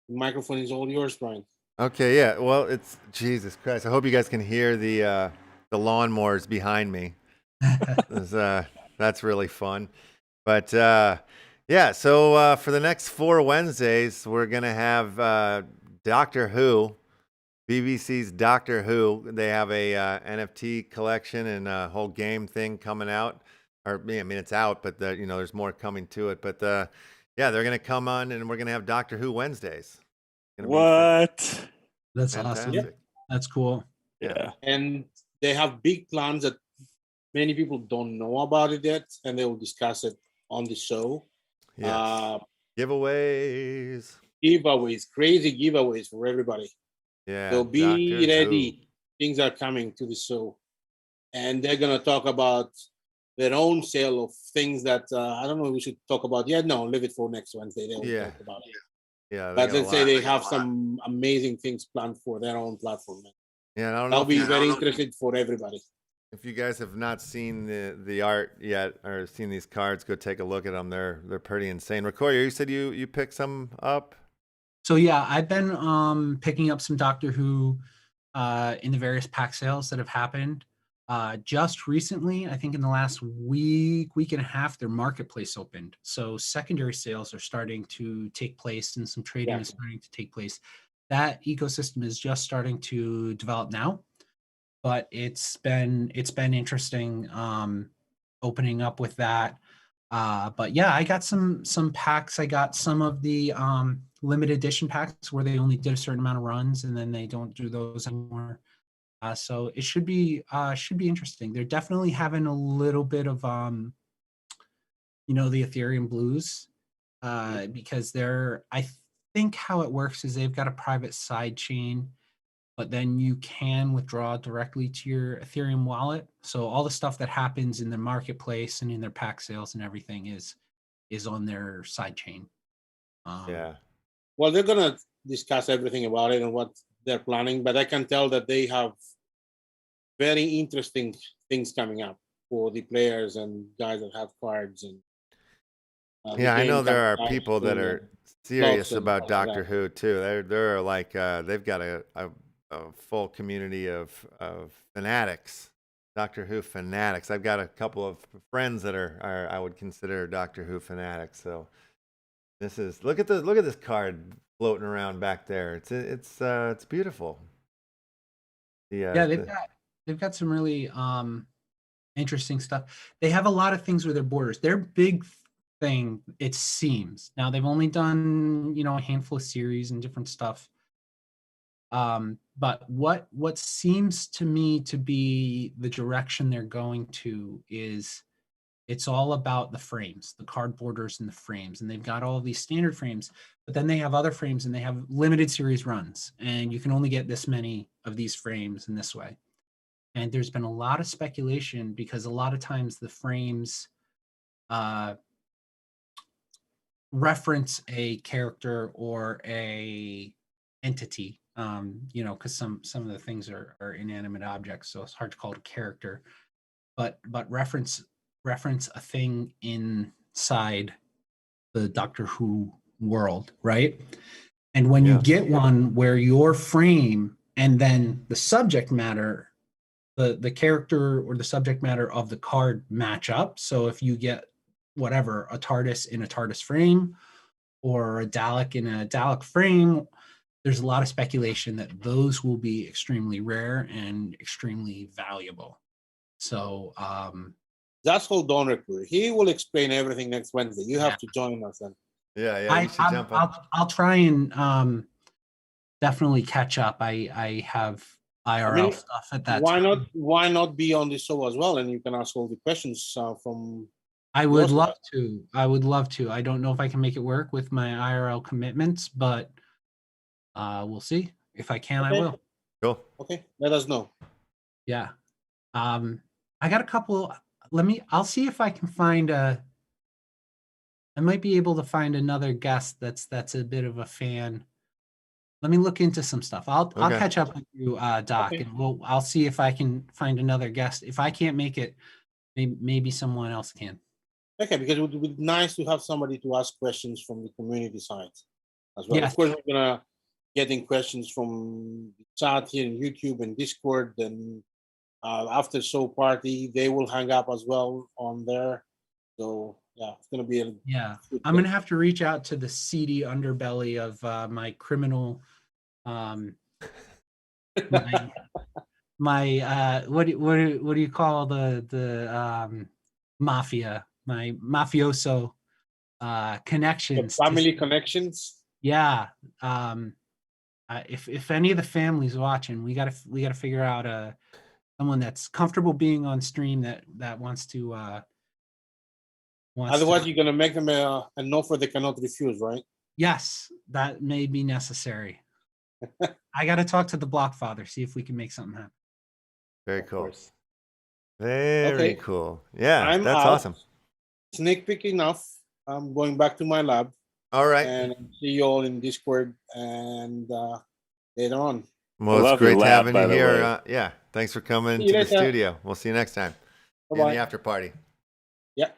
microphone is all yours, Brian. Okay, yeah. Well, it's Jesus Christ. I hope you guys can hear the lawnmowers behind me. That's really fun. But yeah, so for the next 4 Wednesdays, we're gonna have Doctor Who, BBC's Doctor Who. They have a NFT collection and a whole game thing coming out. Or I mean, it's out, but there's more coming to it. But yeah, they're gonna come on, and we're gonna have Doctor Who Wednesdays. What? That's awesome. Fantastic. That's cool. Yeah. And they have big plans that many people don't know about it yet, and they will discuss it on the show. Yes. Giveaways. Giveaways, crazy giveaways for everybody. Yeah. So be Doctor ready. Who. Things are coming to the show. And they're going to talk about their own sale of things that I don't know if we should talk about yet. No, leave it for next Wednesday. They will talk about it. Yeah. But let's say they have some amazing things planned for their own platform. Yeah. I don't know. That'll be very interesting for everybody. If you guys have not seen the art yet or seen these cards, go take a look at them. They're pretty insane. Recorder, you said you picked some up? So yeah, I've been picking up some Doctor Who in the various pack sales that have happened. Just recently, I think in the last week and a half, their marketplace opened. So secondary sales are starting to take place and some trading is starting to take place. That ecosystem is just starting to develop now, but it's been interesting opening up with that. But yeah, I got some packs. I got some of the limited edition packs where they only did a certain amount of runs and then they don't do those anymore. So it should be interesting. They're definitely having a little bit of the Ethereum blues because I think how it works is they've got a private side chain, but then you can withdraw directly to your Ethereum wallet. So all the stuff that happens in the marketplace and in their pack sales and everything is on their side chain. Yeah. Well, they're going to discuss everything about it and what they're planning, but I can tell that they have very interesting things coming up for the players and guys that have cards. And yeah, I know there are people that are serious about Doctor Who too. They're like they've got a full community of fanatics, Doctor Who fanatics. I've got a couple of friends that are I would consider Doctor Who fanatics. So this is look at this card floating around back there. It's beautiful. Yeah, they've got some really interesting stuff. They have a lot of things with their borders. Their big thing, it seems. Now they've only done, a handful of series and different stuff. But what seems to me to be the direction they're going to is it's all about the frames, the card borders and the frames. And they've got all of these standard frames, but then they have other frames and they have limited series runs. And you can only get this many of these frames in this way. And there's been a lot of speculation because a lot of times the frames reference a character or a entity, because some of the things are inanimate objects, so it's hard to call it a character, but reference a thing inside the Doctor Who world, right? And when you get one where your frame and then the subject matter, the character or the subject matter of the card match up. So if you get whatever, a TARDIS in a TARDIS frame or a Dalek in a Dalek frame. There's a lot of speculation that those will be extremely rare and extremely valuable. So Just hold on, Ripper. He will explain everything next Wednesday. You have to join us then. Yeah, you should jump on. I'll try and definitely catch up. I have IRL stuff at that time. Why not be on the show as well, and you can ask all the questions from. I would love to. I would love to. I don't know if I can make it work with my IRL commitments, but we'll see. If I can, I will. Cool. Okay, let us know. Yeah. I got a couple. I'll see if I can find I might be able to find another guest that's a bit of a fan. Let me look into some stuff. I'll catch up with you, Doc, and I'll see if I can find another guest. If I can't make it, maybe someone else can. Okay, because it would be nice to have somebody to ask questions from the community side as well. Yes. Of course, we're gonna getting questions from the chat here in YouTube and Discord, and after show party, they will hang up as well on there. So yeah, it's gonna be I'm gonna have to reach out to the seedy underbelly of my criminal, my what do you call the mafia, my mafioso connections, family connections. Yeah. If any of the families watching, we gotta figure out someone that's comfortable being on stream that wants to. Otherwise, you're gonna make them an offer they cannot refuse, right? Yes, that may be necessary. I got to talk to the Block Father, see if we can make something happen. Very cool. Very cool. Yeah, that's awesome. Sneak peek enough. I'm going back to my lab. All right. And see you all in Discord and later on. Well, it's great having you here. Yeah, thanks for coming to the studio. We'll see you next time in the after party. Yeah.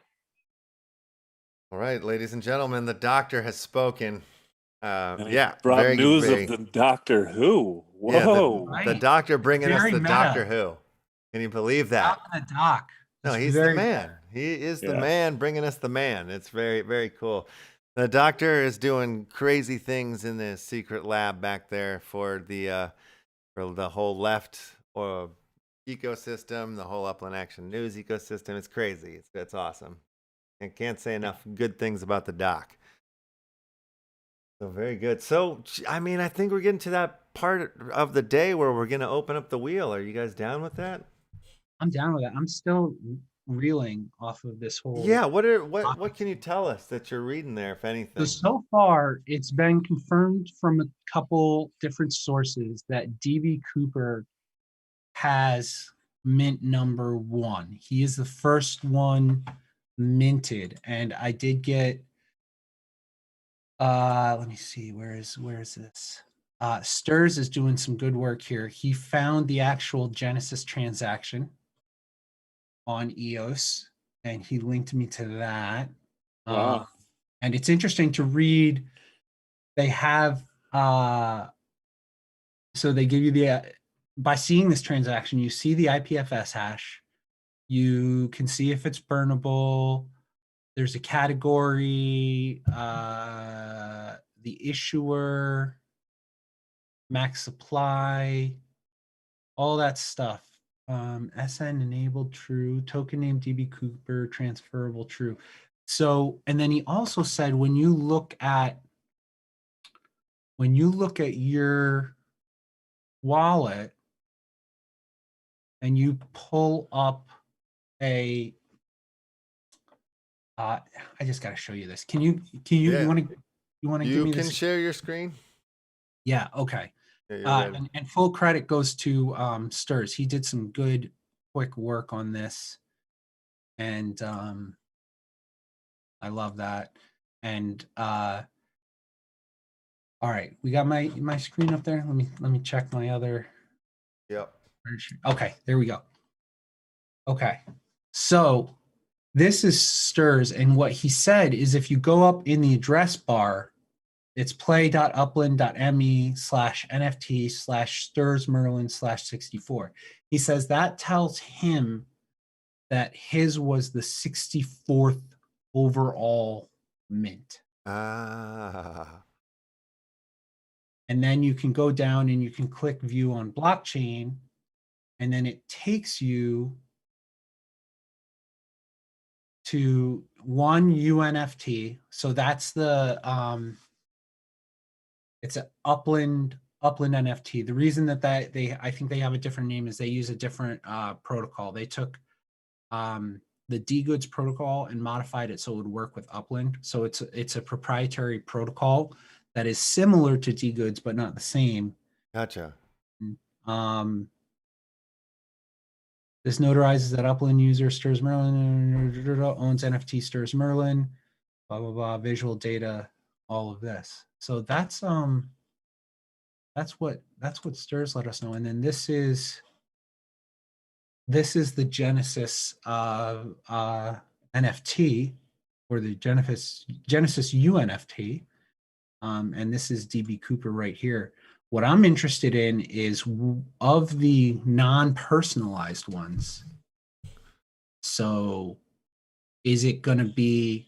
All right, ladies and gentlemen, the doctor has spoken. Brought news of the Doctor Who. Whoa. Yeah, the doctor bringing us the Doctor Who. Can you believe that? The doc. No, he's the man. He is the man bringing us the man. It's very, very cool. The doctor is doing crazy things in the secret lab back there for the whole left ecosystem, the whole Upland Action News ecosystem. It's crazy. It's awesome. I can't say enough good things about the doc. So very good. So, I mean, I think we're getting to that part of the day where we're going to open up the wheel. Are you guys down with that? I'm down with that. I'm still reeling off of this whole. Yeah. What can you tell us that you're reading there, if anything? So far, it's been confirmed from a couple different sources that DB Cooper has mint number 1. He is the first one minted, and I did get let me see, where is this? Stirs is doing some good work here. He found the actual Genesis transaction on EOS and he linked me to that. Wow. And it's interesting to read. They have so they give you by seeing this transaction, you see the IPFS hash. You can see if it's burnable. There's a category, the issuer, max supply, all that stuff. SN enabled true, token name DB Cooper, transferable true. So, and then he also said when you look at your wallet and you pull up I just got to show you this. You want to give me this? You can share your screen. Yeah. Okay. Yeah, and full credit goes to Stirs. He did some good, quick work on this, and I love that. And all right, we got my screen up there. Let me check my other. Yep. Okay, there we go. Okay, so this is Stirs, and what he said is if you go up in the address bar, it's play.upland.me/NFT/StirsMerlin/64. He says that tells him that his was the 64th overall mint. Ah. And then you can go down and you can click view on blockchain, and then it takes you to one UNFT. So that's the it's an Upland NFT. The reason that I think they have a different name is they use a different protocol. They took the D-Goods protocol and modified it so it would work with Upland. So it's a proprietary protocol that is similar to D-Goods but not the same. Gotcha. This notarizes that Upland user Stirs Merlin owns NFT Stirs Merlin, blah blah blah, visual data, all of this. So that's what Stirs let us know. And then this is the Genesis NFT, or the Genesis UNFT. And this is DB Cooper right here. What I'm interested in is of the non-personalized ones. So is it going to be,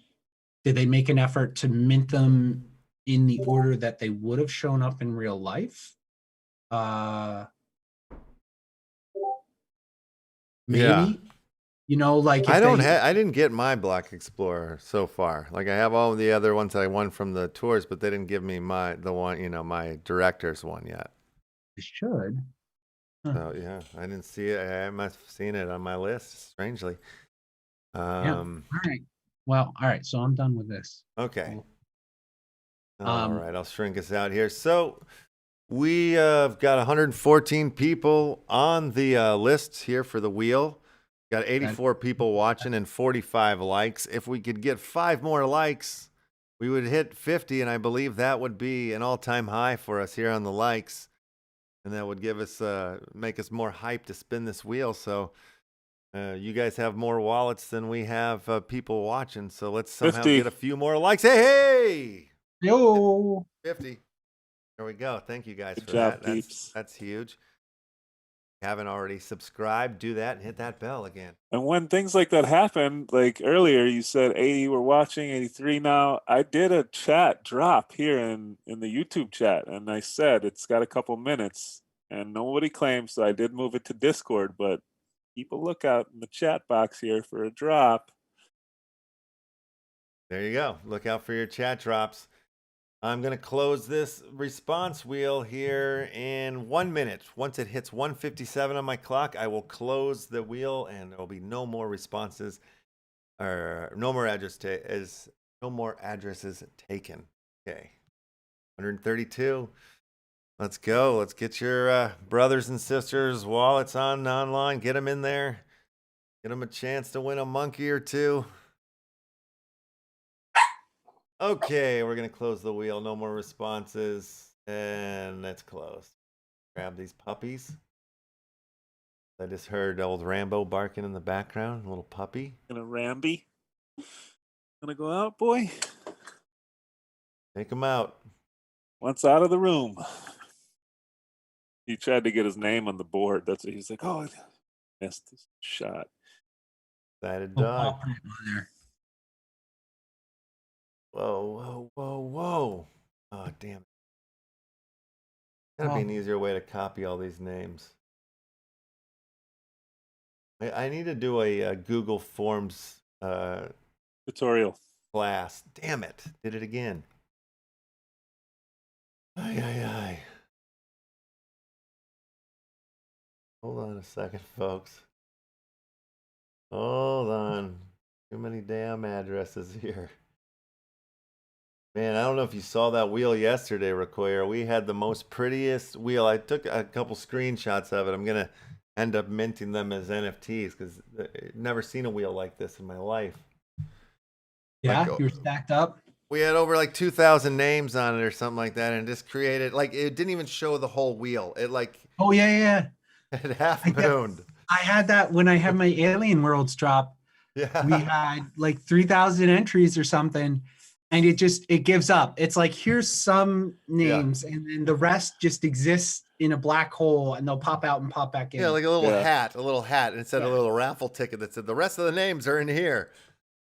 did they make an effort to mint them in the order that they would have shown up in real life? Maybe. Yeah. You know, like I didn't get my Block Explorer so far. Like I have all of the other ones that I won from the tours, but they didn't give me my director's one yet. They should. Huh. So yeah, I didn't see it. I must have seen it on my list, strangely. Yeah. All right. Well, all right. So I'm done with this. Okay. Cool. All right, I'll shrink us out here. So we have got 114 people on the list here for the wheel. Got 84 people watching and 45 likes. If we could get 5 more likes, we would hit 50, and I believe that would be an all-time high for us here on the likes, and that would give us make us more hyped to spin this wheel. So you guys have more wallets than we have people watching, so let's somehow 50. get a few more likes. Hey! Yo. 50. There we go. Thank you guys Good for job, that. peeps. That's huge. If you haven't already subscribed, do that and hit that bell again. And when things like that happen, like earlier, you said 80 were watching, 83 now. I did a chat drop here in the YouTube chat, and I said it's got a couple minutes, and nobody claims, so I did move it to Discord, but keep a lookout in the chat box here for a drop. There you go. Look out for your chat drops. I'm going to close this response wheel here in 1 minute. Once it hits 1:57 on my clock, I will close the wheel, and there will be no more responses, or no more addresses taken. Okay, 132. Let's go. Let's get your brothers and sisters' wallets online. Get them in there. Get them a chance to win a monkey or two. Okay, we're going to close the wheel. No more responses. And that's closed. Grab these puppies. I just heard old Rambo barking in the background. A little puppy. Gonna Ramby. Gonna go out, boy. Take him out. Once out of the room. He tried to get his name on the board. That's what he's like, oh, I missed this shot. Excited Oh, dog. I'll put it on there. Whoa, whoa, whoa, whoa. Oh, damn it. Gotta be an easier way to copy all these names. I need to do a Google Forms Tutorial. class. Damn it. Did it again. Ay, ay, ay. Hold on a second, folks. Hold on. Too many damn addresses here. Man, I don't know if you saw that wheel yesterday, Rakoyer. We had the most prettiest wheel. I took a couple screenshots of it. I'm going to end up minting them as NFTs because I've never seen a wheel like this in my life. Yeah, Like, you're stacked up. we had over like 2,000 names on it or something like that, and just created, like, it didn't even show the whole wheel. It, like, Oh, yeah. it half mooned. I had that when I had my Alien Worlds drop. Yeah. We had like 3,000 entries or something, and it gives up. It's like, here's some names, and then the rest just exists in a black hole, and they'll pop out and pop back in. Yeah, like a little Yeah. hat, and it said a little raffle ticket that said the rest of the names are in here.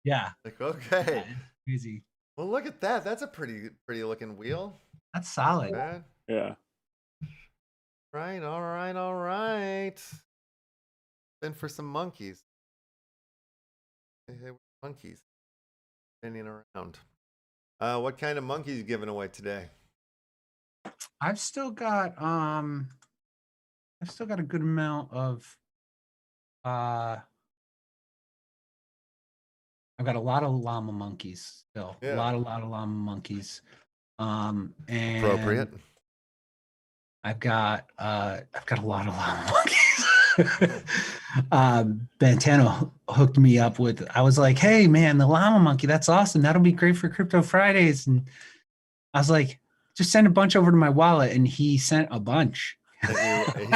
Yeah. Like, okay. Yeah, it's crazy. Well, look at that. That's a pretty looking wheel. That's solid. Bad. Yeah. Right. All right. All right. Then for some monkeys. Hey, monkeys spinning around. What kind of monkeys you giving away today? I've still got a good amount of I've got a lot of llama monkeys still. Yeah. A lot of llama monkeys. And Appropriate. I've got a lot of llama monkeys. Bantano hooked me up with, I was like, hey man, the llama monkey, that's awesome. That'll be great for Crypto Fridays. And I was like, just send a bunch over to my wallet, and he sent a bunch. He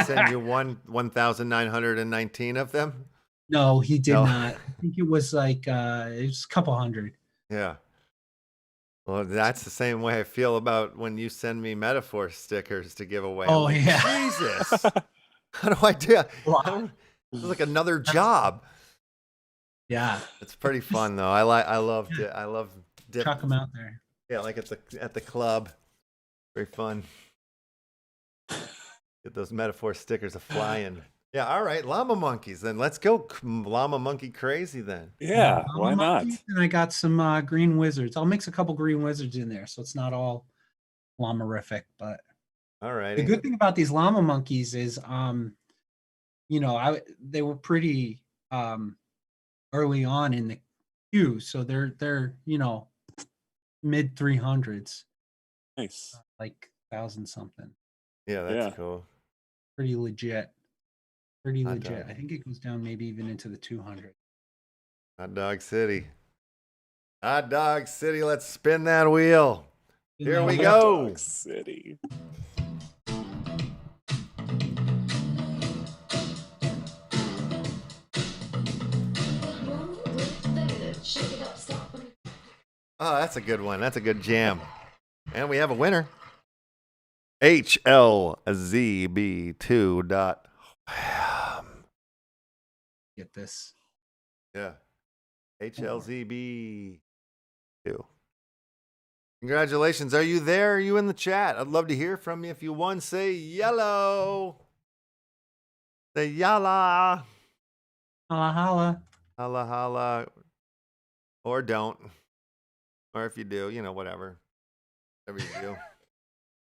sent you 1,919 of them? No, he did No. not. I think it was like it was a couple hundred. Yeah. Well, that's the same way I feel about when you send me metaphor stickers to give away. Oh, I'm like, yeah. Jesus. How do I do it? It's like another job. Yeah. It's pretty fun though. I love Chuck them out there. Yeah, like at the club. Very fun. Get those metaphor stickers a flying. Yeah, all right, llama monkeys. Then let's go llama monkey crazy then. Yeah. Why not? And I got some green wizards. I'll mix a couple green wizards in there, so it's not all llama-rific. But All right. the good thing about these llama monkeys is, you know, they were pretty early on in the queue, so they're you know, mid 300s, Nice. like 1,000 something. Yeah, that's cool. Pretty legit. Pretty Hot legit. dog. I think it goes down maybe even into the 200. Hot Dog City. Hot Dog City, let's spin that wheel. Here we go. Dog City. Oh, that's a good one. That's a good jam. And we have a winner. HLZB2. Get this. Yeah. HLZB2. Congratulations. Are you there? Are you in the chat? I'd love to hear from you. If you won, say yellow. Say yalla. Holla holla. Holla holla. Or don't. Or if you do, you know, whatever. Whatever you do.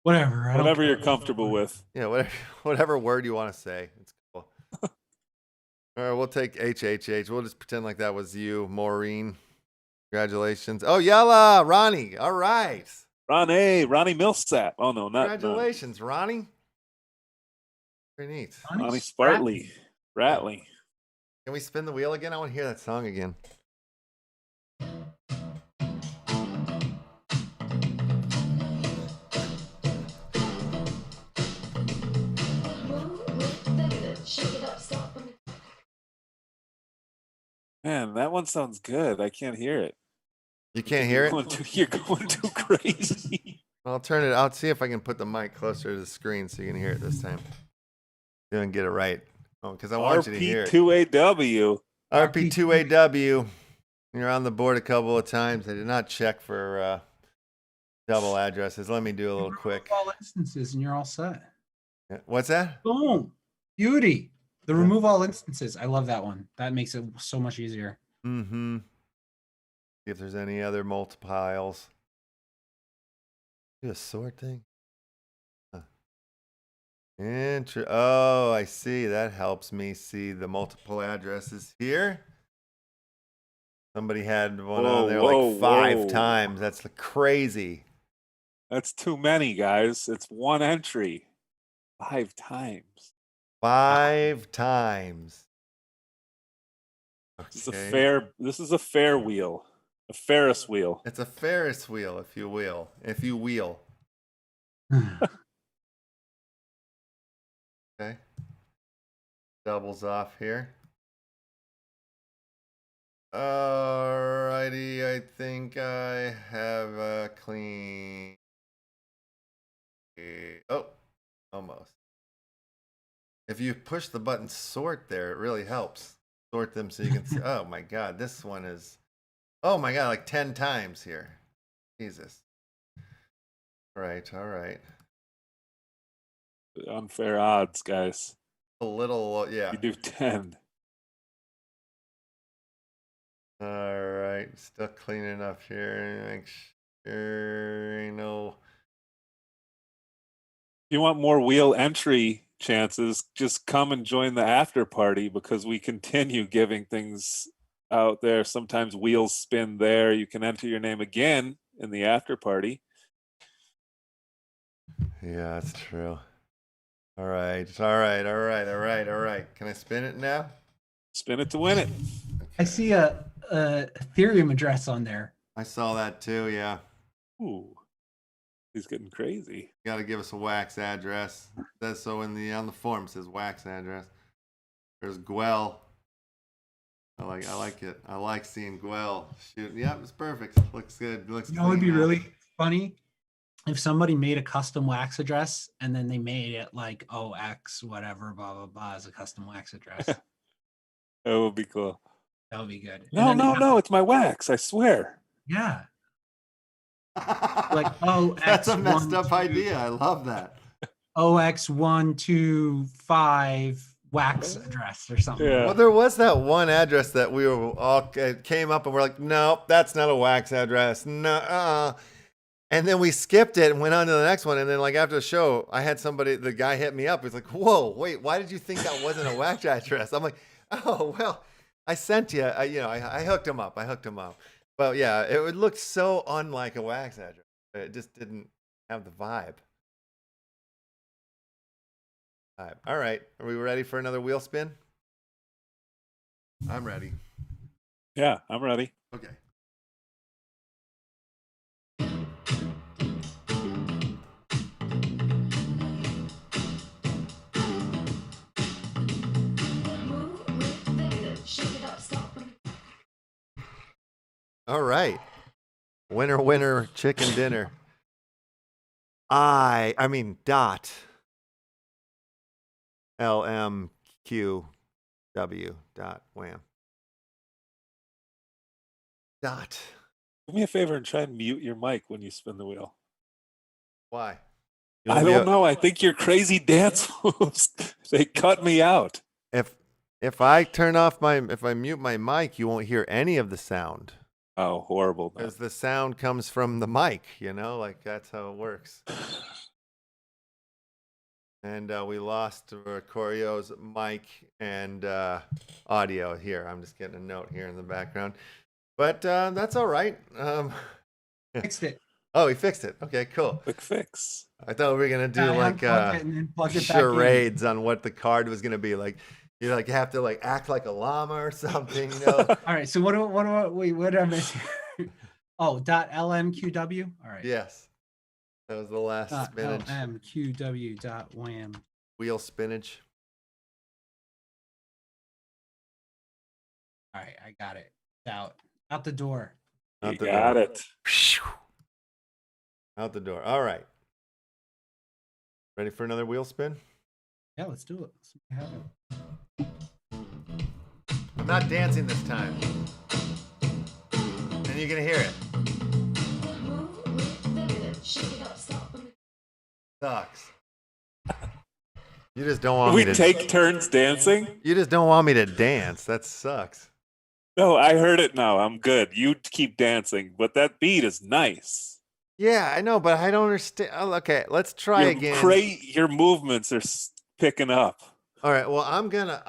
Whatever. I don't Whatever care. you're comfortable with. Yeah, whatever word you want to say. It's cool. All right, we'll take HHH. We'll just pretend like that was you, Maureen. Congratulations. Oh, yalla, Ronnie. All right. Ronnie Millsap. Oh no, not Congratulations, Ronnie. Very neat. Ronnie Spartley. Ratley. Can we spin the wheel again? I want to hear that song again. Man, that one sounds good. I can't hear it. You can't hear it? You're going too crazy. I'll turn it. I'll see if I can put the mic closer to the screen so you can hear it this time. You can get it right. Oh, because I want you to hear it. RP2AW. RP2AW. You're on the board a couple of times. I did not check for double addresses. Let me do a little quick. All instances, and you're all set. What's that? Boom. Beauty. The remove all instances. I love that one. That makes it so much easier. Mm-hmm. See if there's any other multiplies. Do a sort thing. Huh. Oh, I see. That helps me see the multiple addresses here. Somebody had one on there like 5 times. That's crazy. That's too many, guys. It's one entry. 5 times. 5 times. Okay. This is a fair wheel. A Ferris wheel. It's a Ferris wheel, if you will. If you wheel. Okay. Doubles off here. Alrighty, I think I have a clean. Oh, almost. If you push the button sort there, it really helps. Sort them so you can see. Oh my God, this one is Oh my God, like 10 times here. Jesus. All right. Unfair odds, guys. A little, yeah. You do 10. All right, still cleaning up here. Make sure you know. If you want more wheel entry chances, just come and join the after party because we continue giving things out there. Sometimes wheels spin there. You can enter your name again in the after party. Yeah, that's true. All right. Can I spin it now? Spin it to win it. I see a Ethereum address on there. I saw that too. Yeah. Ooh, he's getting crazy. Got to give us a wax address. That's so on the form it says wax address. There's Gwell. I like it. I like seeing Gwell shoot. Yep, it's perfect. Looks good. Looks. You know, it'd be clean now. really funny if somebody made a custom wax address and then they made it like OX whatever blah blah blah as a custom wax address. That would be cool. That would be good. No, it's my wax. I swear. Yeah. Like That's a messed up 2, idea. I love that. OX125 wax address or something. Yeah. Well, there was that one address that we were all came up and we're like, no, that's not a wax address. No, And then we skipped it and went on to the next one. And then, like, after the show, I had the guy hit me up. He's like, whoa, wait, why did you think that wasn't a wax address? I'm like, oh, well, I sent you. I hooked him up. But yeah, it would look so unlike a wax address. It just didn't have the vibe. All right. Are we ready for another wheel spin? I'm ready. Yeah, I'm ready. Okay. All right. Winner, chicken dinner. I mean, dot. LMQW dot wham. Dot. Do me a favor and try and mute your mic when you spin the wheel. Why? I don't know. I think your crazy dance moves, they cut me out. If I mute my mic, you won't hear any of the sound. Oh, horrible. Because the sound comes from the mic, like that's how it works. And we lost Corio's mic and audio here. I'm just getting a note here in the background. But that's all right. Fixed it. Oh, he fixed it. Okay, cool. Quick fix. I thought we were going to do like charades on what the card was going to be. Like, you have to act like a llama or something, All right. So what did I miss here? Oh, .lmqw. All right. Yes. That was the last spinach. .lmqw.wham. Wheel spinach. All right, I got it. Out the door. You got it. Out the door. All right. Ready for another wheel spin? Yeah, let's do it. Let's make it happen. I'm not dancing this time. And you're going to hear it. Sucks. You just don't want me to take turns dancing? You just don't want me to dance. That sucks. No, I heard it now. I'm good. You keep dancing, but that beat is nice. Yeah, I know, but I don't understand. Oh, okay, let's try again. Your movements are picking up. All right. Well, I'm gonna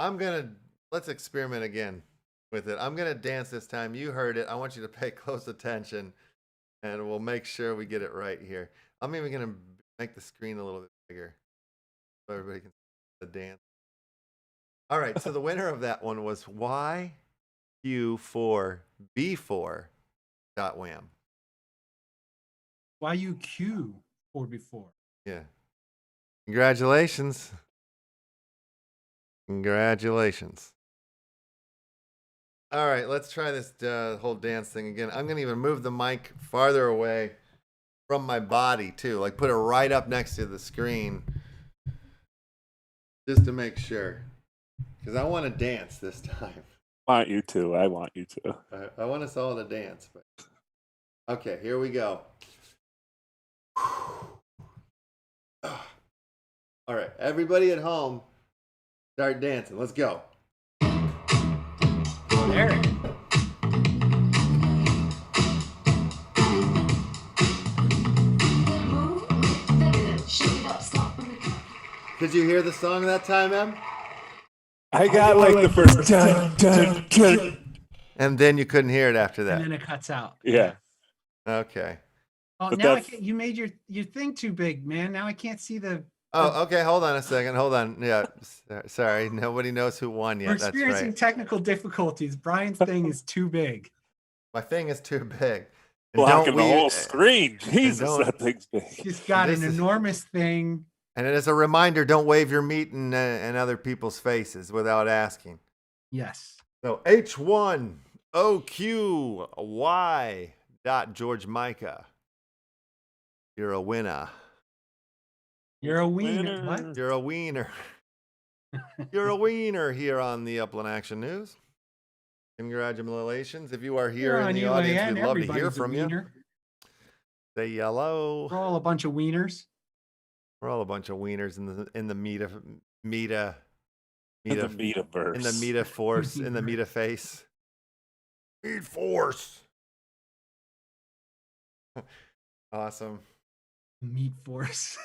let's experiment again with it. I'm gonna dance this time. You heard it. I want you to pay close attention, and we'll make sure we get it right here. I'm even gonna make the screen a little bit bigger so everybody can see the dance. All right. So the winner of that one was YQ4B4.wham. YUQ 4B4. Yeah. Congratulations. Congratulations. All right, let's try this whole dance thing again. I'm going to even move the mic farther away from my body, too. Like, put it right up next to the screen. Just to make sure. Because I want to dance this time. want you to. I want you to. I want us all to dance. But... Okay, here we go. All right, everybody at home, start dancing. Let's go. There. Did you hear the song that time, Em? I got like the first dun, dun, dun. And then you couldn't hear it after that. And then it cuts out. Yeah. Okay. Oh, But now I that's- can't, you made your thing too big, man. Now I can't see the. Oh, okay. Hold on a second. Hold on. Yeah. Sorry. Nobody knows who won We're yet. That's experiencing right. technical difficulties. Brian's thing is too big. My thing is too big. And Blocking the we- whole screen. Jesus, don't- that thing's big. He's got This an is- enormous thing. And as a reminder, don't wave your meat in other people's faces without asking. Yes. So H1OQY dot George Micah. You're a winner. You're a wiener. Winner. What? You're a wiener. You're a wiener here on the Upland Action News. Congratulations. If you are here You're in on the UAN. audience, we'd love to hear Everybody's a from you. wiener. Say hello. We're all a bunch of wieners. We're all a bunch of wieners in the meta In the metaverse. in the meta force in the meta face. Meat force. Awesome. Meat force.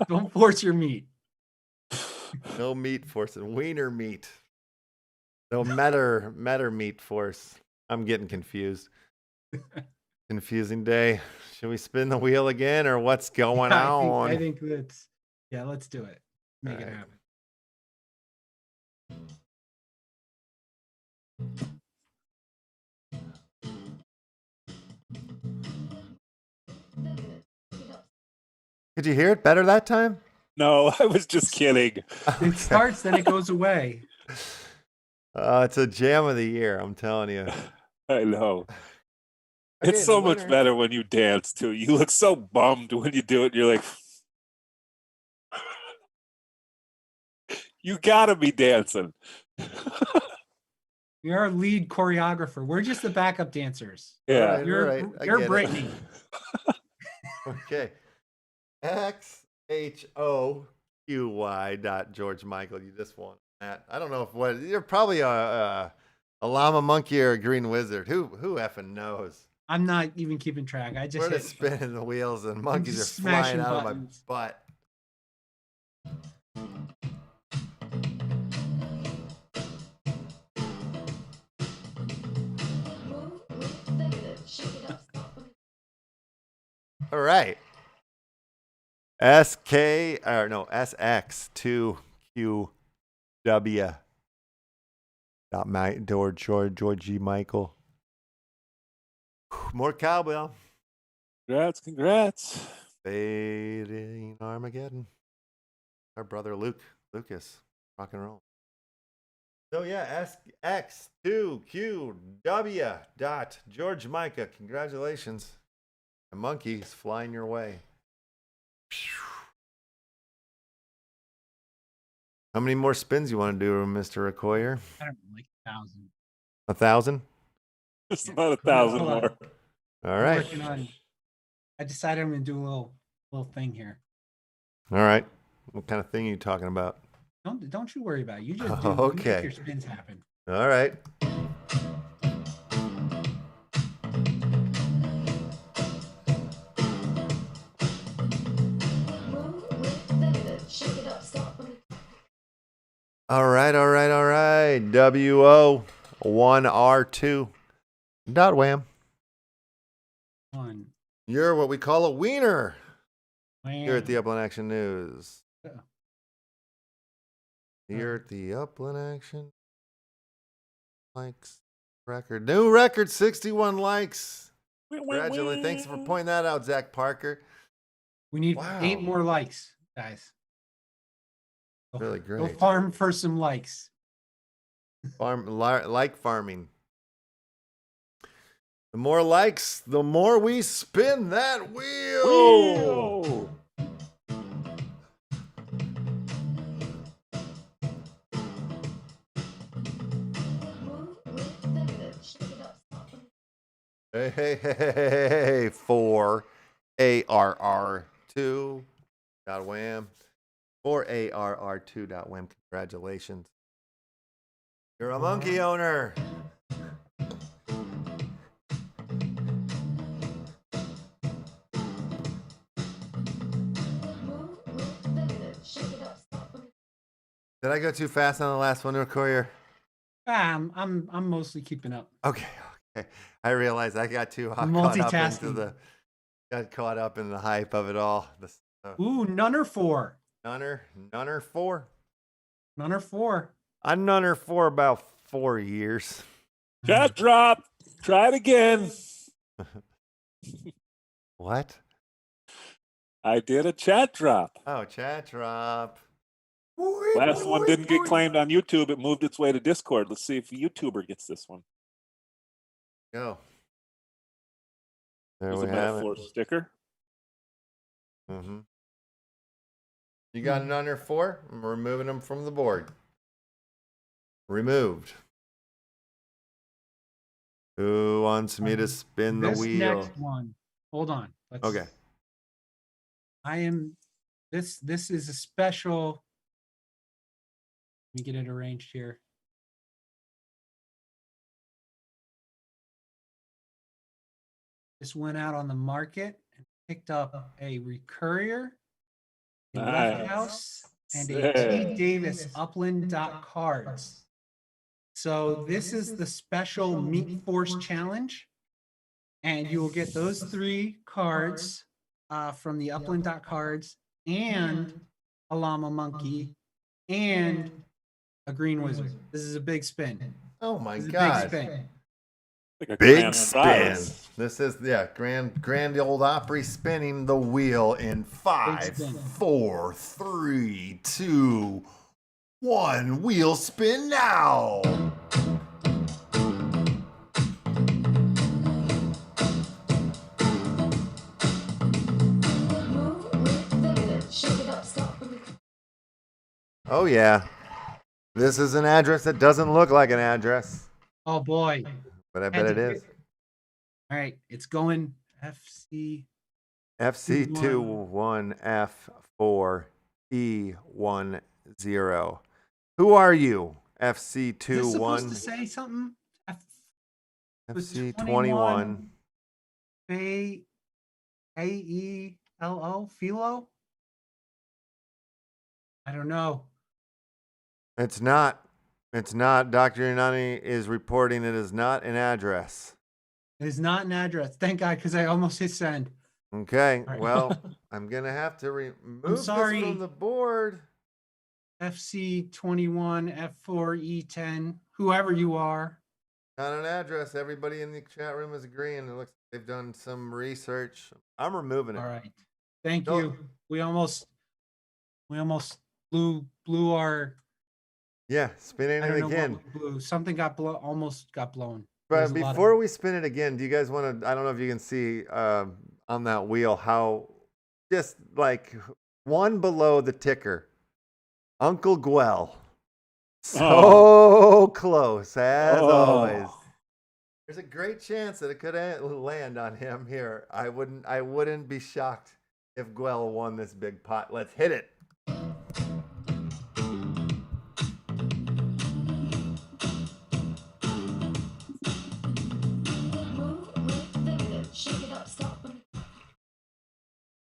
Don't force your meat. No meat force and wiener meat. No matter meat force. I'm getting confused. Confusing day. Should we spin the wheel again or what's going on? I think that's, yeah, let's do it. Make it Alright. happen. Could you hear it better that time? No, I was just kidding. It starts, then it goes away. It's a jam of the year, I'm telling you. I know. Okay, It's so the much winner- better when you dance too. You look so bummed when you do it. You're like, you gotta be dancing. You're our lead choreographer. We're just the backup dancers. Yeah. Alright, You're alright, I you're get it. Brittany. Okay. XHOQY dot George Michael. You just won that. I don't know if what you're probably a llama monkey or a green wizard. Who effing knows? I'm not even keeping track. I just We're just hit spinning the wheels and monkeys are just flying smashing out buttons. of my butt. All right. SX2QW. Dot Georgie Michael. More cowbell. Congrats. Fading Armageddon. Our brother Lucas. Rock and roll. So yeah, SX2QW dot George Micah. Congratulations. The monkey's flying your way. How many more spins you want to do, Mr. Acquire? I don't know, like 1,000. 1,000? Just about 1,000 Hold on. more. All I'm right. working on. I decided I'm gonna do a little thing here. All right. What kind of thing are you talking about? Don't you worry about it. You just do. Okay. You make your spins happen. All right. All right. WO1R2. Dot wham. One. You're what we call a wiener here at the Wham. Upland Action News. Yeah. Here at the Upland Action. Likes record. New record, 61 likes. Congratulations. Thanks for pointing that out, Zach Parker. We need Wow. 8 more likes, guys. Really Go great. farm for some likes. Like farming. The more likes, the more we spin that wheel. Whoa. Hey, 4 ARR2 dot wham. 4 ARR2 dot wham. Congratulations. You're a monkey owner. Did I go too fast on the last one, Courier? I'm mostly keeping up. Okay. I realized I got too got caught up in the hype of it all. Ooh, nunner 4. Nunner 4. Nunner 4. I nunner for about 4 years. Chat drop. Try it again. What? I did a chat drop. Oh, chat drop. Last one didn't get claimed on YouTube. It moved its way to Discord. Let's see if a YouTuber gets this one. Go. There There's we a have metaphor it. sticker. Mm-hmm. You got an under 4? I'm removing them from the board. Removed. Who wants me to spin the This wheel? next one. Hold on. Okay. This is a special. Let me get it arranged here. This went out on the market and picked up a Recurrier, a LEFTHOUSE, and a T. Davis Upland.art cards. So this is the special Meat Force Challenge, and you will get those 3 cards from the Upland.art cards, and a llama monkey, and a green wizard. This is a big spin. Oh my This is God. a big spin. Like a Big grand spin. prize. This is grand old Opry spinning the wheel in 5, 4, 3, 2, 1. Wheel spin now. Oh yeah. This is an address that doesn't look like an address, Oh boy. but I bet it is. All right, it's going FC. FC21F4E10. Who are you? Is this supposed FC21. to say something? FC21. AELO? Philo? I don't know. It's not. It's not. Dr. Yanani is reporting it is not an address. It is not an address. Thank God, because I almost hit send. Okay. All right. Well, I'm going to have to remove this from the board. FC21 F4E10, whoever you are. Not an address. Everybody in the chat room is agreeing. It looks like they've done some research. I'm removing it. All right. Thank Don't- you. We almost blew our. Yeah, spinning I don't it know again. what we blew. Something almost got blown. But There's a lot of- before we spin it again, do you guys want to? I don't know if you can see on that wheel how just like one below the ticker, Uncle Gwell. So close as always. There's a great chance that it could land on him here. I wouldn't be shocked if Gwell won this big pot. Let's hit it.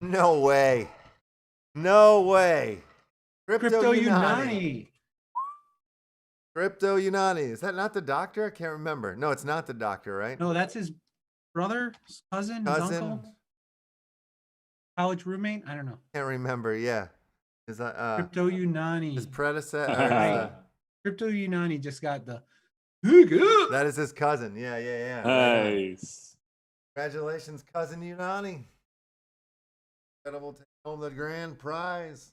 No way. No way. Crypto Unani. Crypto Unani. Is that not the doctor? I can't remember. No, it's not the doctor, right? No, that's his brother, his cousin, his Cousin. uncle, college roommate. I don't know. Can't remember. Yeah. Is that Crypto Unani. his predecessor? Right. Crypto Unani just got the. That is his cousin. Yeah. Right on. Nice. Congratulations, cousin Unani. Incredible, take home the grand prize.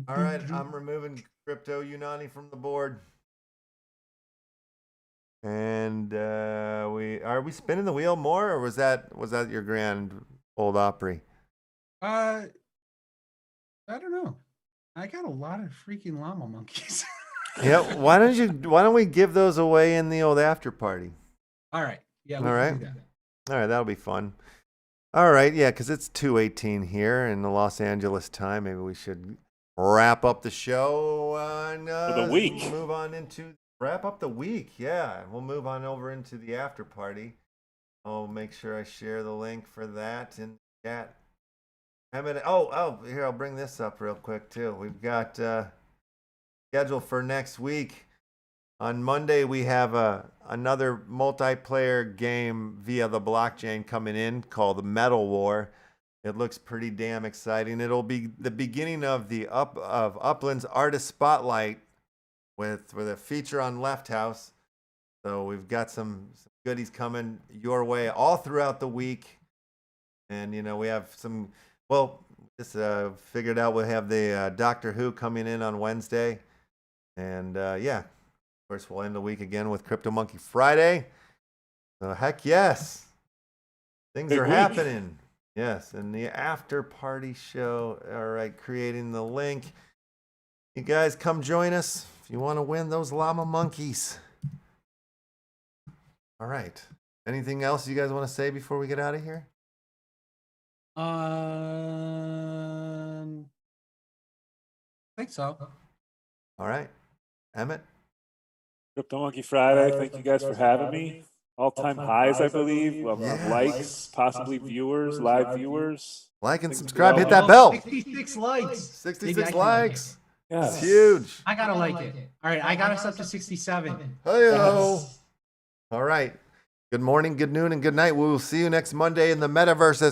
All right, I'm removing Crypto Unani from the board. And are we spinning the wheel more, or was that your grand old Opry? I don't know. I got a lot of freaking llama monkeys. Yeah, why don't we give those away in the old after party? All right. Yeah, All we right. can do that. All right, that'll be fun. All right, yeah, because it's 2:18 here in the Los Angeles time. Maybe we should wrap up the show and For the week. move on into wrap up the week. Yeah, we'll move on over into the after party. I'll make sure I share the link for that in the chat. Here, I'll bring this up real quick too. We've got scheduled for next week. On Monday, we have another multiplayer game via the blockchain coming in called the Metal War. It looks pretty damn exciting. It'll be the beginning of the Upland's Artist Spotlight with a feature on Left House. So we've got some goodies coming your way all throughout the week. And, we have some, just figured out we'll have the Doctor Who coming in on Wednesday. And, of course, we'll end the week again with CryptomonKey Friday. So heck yes. Things Big are week. happening. Yes, and the after party show. All right, creating the link. You guys come join us if you want to win those llama monkeys. All right. Anything else you guys want to say before we get out of here? I think so. All right. Emmett? CryptomonKey Friday. Thank you guys for having me. All-time highs, I believe, of Yes. likes, possibly viewers, live viewers. Like and subscribe. Hit that bell. 66 likes. 66 Maybe I can likes. Yes. It's huge. I gotta like it. All right, I got us up to 67. Hey-o. All right. Good morning, good noon, and good night. We will see you next Monday in the Metaverse.